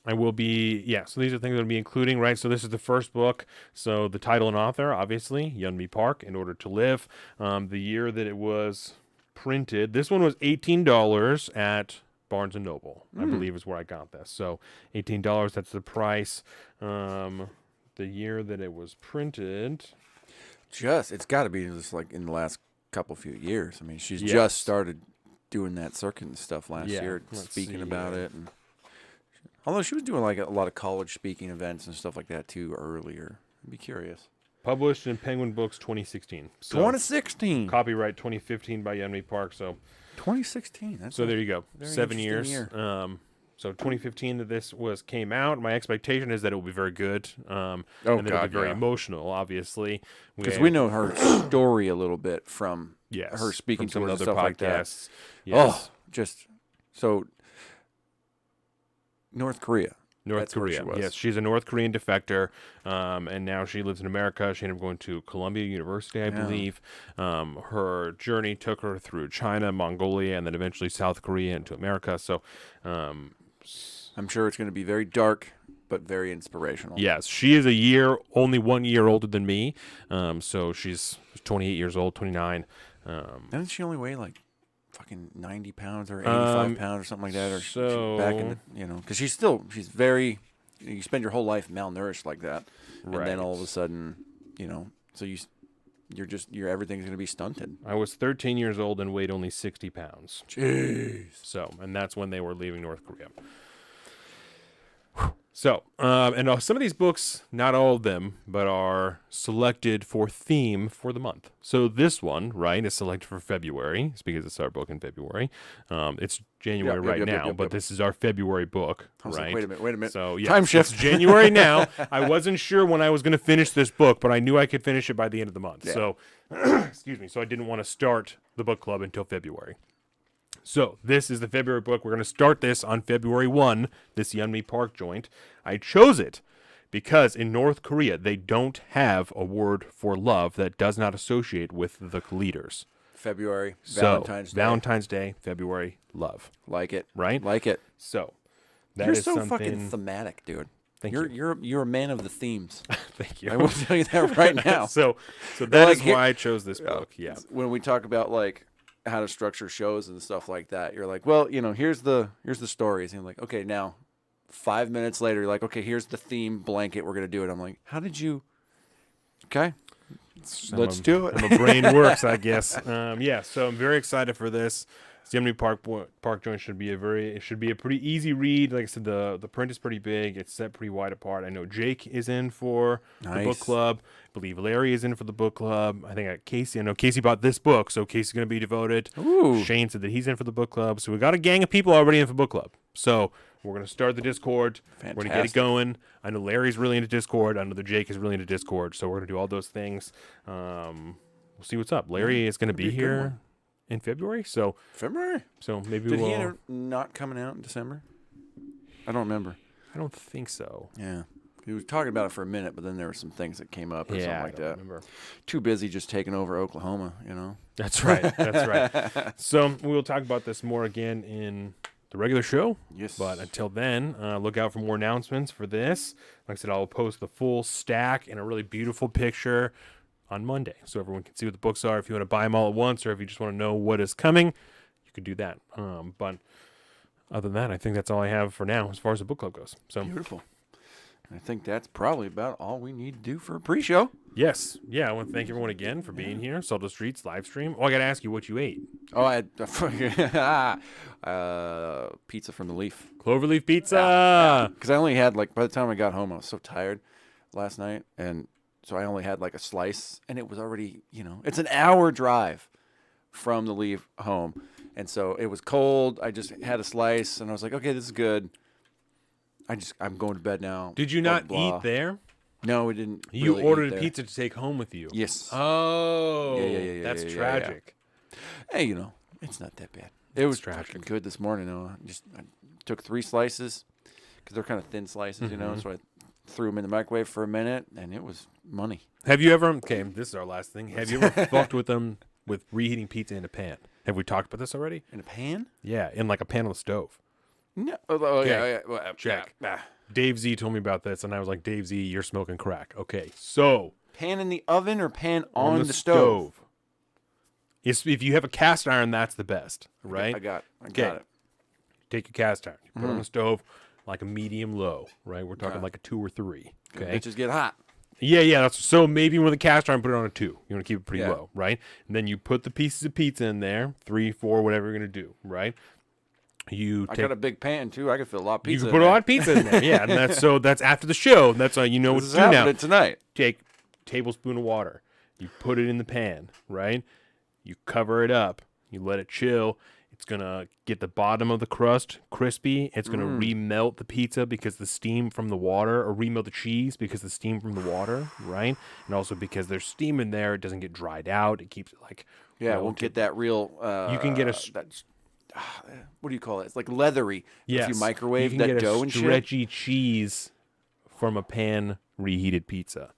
I will be, so these are things that I'll be including, right? So this is the first book. So the title and author, obviously, Yeonmi Park, In Order to Live. The year that it was printed, this one was $18 at Barnes & Noble, I believe is where I got this. So $18, that's the price. The year that it was printed. It's got to be just like in the last few years. I mean, she's just started doing that circuit and stuff last year, speaking about it. And although she was doing like a lot of college speaking events and stuff like that too earlier. I'd be curious. Published in Penguin Books 2016. So 2016. Copyright 2015 by Yeonmi Park. So 2016. So there you go. 7 years. So 2015 that this came out. My expectation is that it will be very good. And that it will be very emotional, obviously. Because we know her story a little bit from her speaking from to some other podcasts. Like that. Yes. Oh, just so North Korea. North That's where she Korea. was. Yes, she's a North Korean defector, and now she lives in America. She ended up going to Columbia University, I believe. Her journey took her through China, Mongolia, and then eventually South Korea into America. So, I'm sure it's going to be very dark, but very inspirational. yes, she is only 1 year older than me. So she's 28 years old, 29. Doesn't she only weigh like fucking 90 pounds or 85 pounds or something like that? Or so- back in the, because she's very, you spend your whole life malnourished like that. And then all of a sudden, so you're everything's going to be stunted. I was 13 years old and weighed only 60 pounds. Jeez. So, and that's when they were leaving North Korea. So, and some of these books, not all of them, but are selected for theme for the month. So this one, right, is selected for February. It's because it's our book in February. It's January now, but this is our February book, I was right? like, wait a minute. So yeah, Time shift. It's January now. I wasn't sure when I was going to finish this book, but I knew I could finish it by the end of the month. Yeah. So, excuse me. So I didn't want to start the book club until February. So this is the February book. We're going to start this on February 1, this Yeonmi Park joint. I chose it because in North Korea, they don't have a word for love that does not associate with the leaders. February, So, Valentine's Day. Day, February, love. Like it. Right? Like it. So that You're is so something... fucking thematic, dude. Thank you're a man of the themes. Thank you. I will tell you that right now. so that is Like, why I chose this book. Yeah. When we talk about like how to structure shows and stuff like that, you're like, well, here's the stories, and you're like, okay, now 5 minutes later, you're like, okay, here's the theme blanket, we're gonna do it. I'm like, how did you? Okay, let's do it. My brain works, I guess. Yeah, so I'm very excited for this. Yeonmi Park joint should be a pretty easy read. Like I said, the print is pretty big. It's set pretty wide apart. I know Jake is in for the book Nice. club. I believe Larry is in for the book club. I think Casey. I know Casey bought this book, so Casey's going to be devoted. Ooh. Shane said that he's in for the book club. So we got a gang of people already in for book club. So we're going to start the Discord. We're going to get it Fantastic. going. I know Larry's really into Discord. I know that Jake is really into Discord. So we're going to do all those things. We'll see what's up. Larry is going to be be a good here one. in February. So February. maybe Did we'll... he end up not coming out in December? I don't remember. I don't think so. Yeah. He was talking about it for a minute, but then there were some things that came up or something I like don't that. remember. Too busy just taking over Oklahoma, That's right. That's right. So we will talk about this more again in the regular show. Yes. But until then, look out for more announcements for this. Like I said, I'll post the full stack and a really beautiful picture on Monday, so everyone can see what the books are. If you want to buy them all at once, or if you just want to know what is coming, you could do that. But other than that, I think that's all I have for now as far as the book club goes. So Beautiful. I think that's probably about all we need to do for a pre-show. yes, yeah, I want to thank everyone again for being here. Salted Streets live stream. Oh, I got to ask you what you ate. Oh, I had pizza from the Leaf. Cloverleaf pizza. Because I only had, by the time I got home, I was so tired last night. And so I only had, a slice. And it was already, it's an hour drive from the Leaf home. And so it was cold. I just had a slice. And I was like, okay, this is good. I'm going to bed now. Did you blah, not blah. eat there? No, we didn't. You really ordered eat a there. Pizza. pizza to take home with you. Yes. Oh, Yeah, that's yeah, tragic. Hey, it's not that bad. It was tragic. fucking good this morning, though. I took 3 slices because they're kind of thin slices, so I threw them in the microwave for a minute, and it was money. Have you ever? Okay, this is our last thing. Have you ever fucked with them with reheating pizza in a pan? Have we talked about this already? In a pan? Yeah, in like a pan on the stove. No. Okay. Well, Check. yeah. Dave Z told me about this, and I was like, Dave Z, you're smoking crack. Okay, so Pan in the oven or pan on the stove? If you have a cast iron, that's the best, right? I got Okay. it. Take your cast iron, you put it on the stove, like a medium low, right? We're talking Okay. like a 2 or 3. Okay. Bitches get hot. Yeah. That's so maybe with a cast iron, put it on a 2. You want to keep it pretty Yeah. low, right? And then you put the pieces of pizza in there, 3, 4, whatever you're gonna do, right? I got a big pan, too. I could fit a lot of You pizza can in put a there. lot of pizza in there, yeah. And that's after the show. That's how you know what This to is do now. happening tonight. Take a tablespoon of water. You put it in the pan, right? You cover it up. You let it chill. It's going to get the bottom of the crust crispy. It's going to remelt the pizza because the steam from the water, or remelt the cheese because the steam from the water, right? And also because there's steam in there, it doesn't get dried out. It keeps it Yeah, it won't get that real... You can get that what do you call it? It's like leathery. Yes. If you microwave you can that get dough a and shit. stretchy cheese from a pan reheated pizza.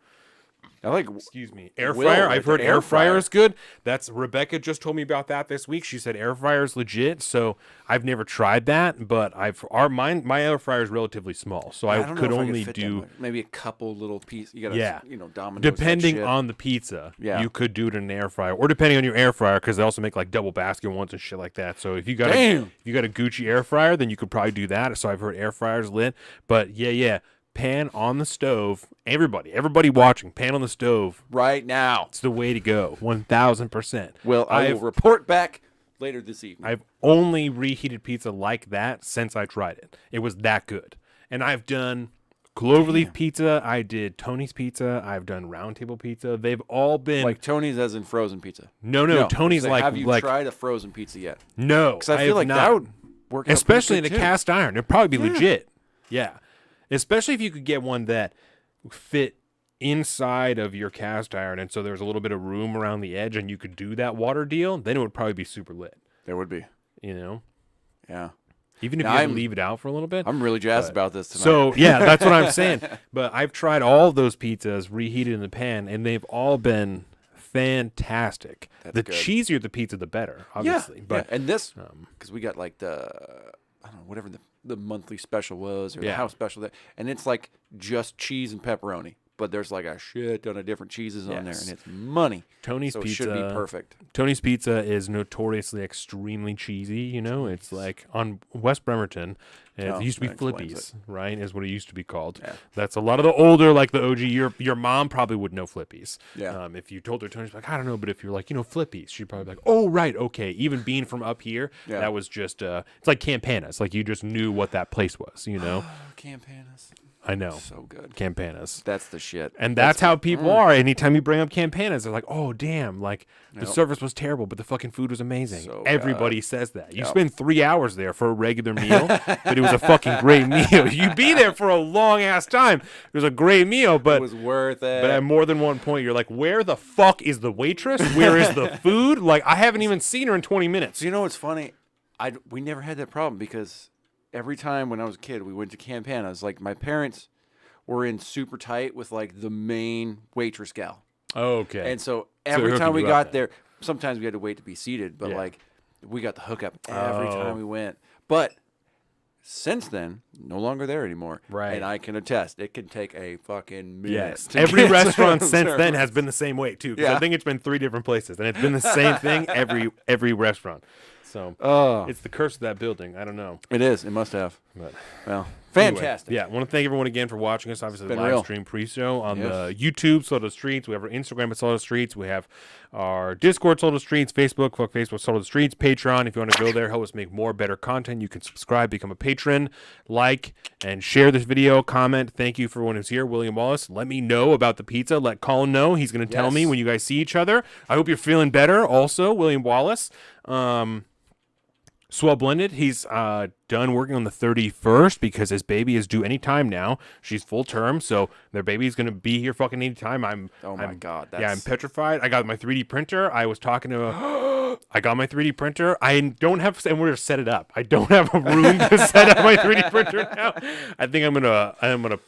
I like. Excuse me. Air Will, fryer. like I've heard an air air fryer fryer. is good. That's Rebecca just told me about that this week. She said air fryer is legit. So I've never tried that, but my air fryer is relatively small, so I don't know could if I only fit that do much. Maybe a couple little pieces. You gotta, Yeah. Domino's depending that shit. on the pizza. Yeah. You could do it in an air fryer, or depending on your air fryer, because they also make like double basket ones and shit like that. So if you got Damn. if you got a Gucci air fryer, then you could probably do that. So I've heard air fryers lit, but yeah. Pan on the stove. Everybody watching, pan on the stove. right now. It's the way to go. 1,000%. Well, I will report back later this evening. I've only reheated pizza like that since I tried it. It was that good. And I've done Cloverleaf pizza. I did Tony's pizza. I've done Round Table pizza. They've all been like Tony's as in frozen pizza. no. Tony's Say, like have you like tried a frozen pizza yet? no. Because I feel have like not. that would work out Especially in pretty a good, too. cast iron. It'd probably be legit. Yeah. Especially if you could get one that fit inside of your cast iron, and so there's a little bit of room around the edge, and you could do that water deal, then it would probably be super lit. There would be. Yeah. Yeah. Even if Now you had to I'm- leave it out for a little bit. I'm really jazzed about this tonight. So, yeah, that's what I'm saying. But I've tried all of those pizzas reheated in the pan, and they've all been fantastic. That's the good. cheesier the pizza, the better, obviously. But and this, because we got like I don't know, whatever the monthly special was or the Yeah. house special, and it's like just cheese and pepperoni, but there's like a shit ton of different cheeses on there, Yes. and it's money. Tony's so Pizza it should be perfect. Tony's Pizza is notoriously extremely cheesy. It's like on West Bremerton. It Oh, used to be that explains Flippies, right? Is what it used to be called. Yeah. That's a lot of the older, like the OG. Your mom probably would know Flippies. Yeah. If you told her Tony's, like, I don't know, but if you're like, Flippies, she'd probably be like, oh right, okay. Even being from up here, Yeah. that was just it's like Campanas. Like you just knew what that place was. Campanas. I know. So good. Campanas. That's the shit. And that's how people are. Anytime you bring up Campanas, they're like, oh, damn. Like, the Yep. service was terrible, but the fucking food was amazing. So Everybody says that. You Yep. spend 3 hours there for a regular meal, but it was a fucking great meal. You be there for a long-ass time. It was a great meal, It but was worth it. at more than one point, you're like, where the fuck is the waitress? Where is the food? Like, I haven't even seen her in 20 minutes. So you know what's funny? We never had that problem because every time when I was a kid, we went to Campanas. Like, my parents were in super tight with like the main waitress gal. Okay. And so every hooking time we you got up there, sometimes we had to wait to be seated, but Yeah. like we got the hookup every Oh. time we went. But since then, no longer there anymore. Right. And I can attest, it can take a fucking minute. Yes. to Every get restaurant some since then service. has been the same way too. 'Cause Yeah. I think it's been 3 different places, and it's been the same thing every restaurant. So Oh, it's the curse of that building. I don't know. it is. It must have. But Well, anyway, fantastic. yeah, I want to thank everyone again for watching us. Obviously, the been live real. stream pre-show on Yes. the YouTube, Soul to Streets. We have our Instagram at Soul to Streets. We have our Discord, Soul to Streets. Facebook, fuck Facebook, Soul to Streets. Patreon, if you want to go there, help us make more better content. You can subscribe, become a patron, like, and share this video. Comment. Thank you for everyone who's here. William Wallace, let me know about the pizza. Let Colin know. He's going to tell me Yes. when you guys see each other. I hope you're feeling better. Also, William Wallace. Swell Blended, he's done working on the 31st because his baby is due anytime now. She's full term, so their baby's going to be here fucking anytime. Oh my God. Yeah, I'm That's petrified. I got my 3D printer. I was talking to I got my 3D printer. I don't have, and we're going to set it up. I don't have a room to set up my 3D printer now. I think I'm going to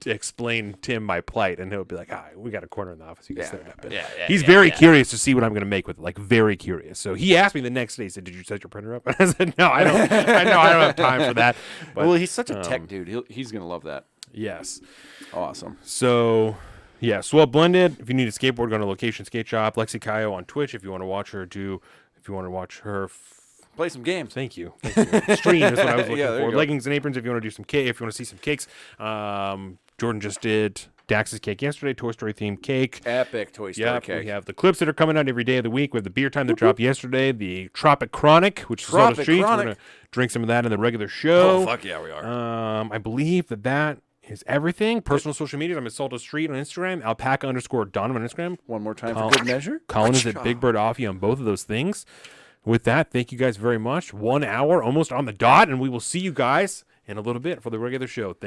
explain Tim my plight, and he'll be like, we got a corner in the office. You can set it up. And he's very curious to see what I'm going to make with it, like very curious. So he asked me the next day, he said, did you set your printer up? And I said, no, I don't. I know I don't have time for that. But, well, he's such a tech dude. He's gonna love that. yes. Awesome. So, yeah, Swell Blended. If you need a skateboard, go to Location Skate Shop. Lexi Kayo on Twitch if you want to watch her Play some games. Thank you. Stream is what I was looking Yeah, there you for. go. Leggings and aprons if you want to do some cake. If you want to see some cakes. Jordan just did Dax's cake yesterday, Toy Story themed cake. Epic Toy Story Yep, cake. we have the clips that are coming out every day of the week. We have the beer time that dropped yesterday, the Tropic Chronic, which is on the Tropic streets. We're Chronic. going to drink some of that in the regular show. Oh, fuck yeah, we are. I believe that is everything. Personal social media. I'm at Salta Street on Instagram, alpaca_Donovan on Instagram. One more time Colin- for good measure. Colin is at Big Bird Offie on both of those things. With that, thank you guys very much. 1 hour almost on the dot, and we will see you guys in a little bit for the regular show. Thank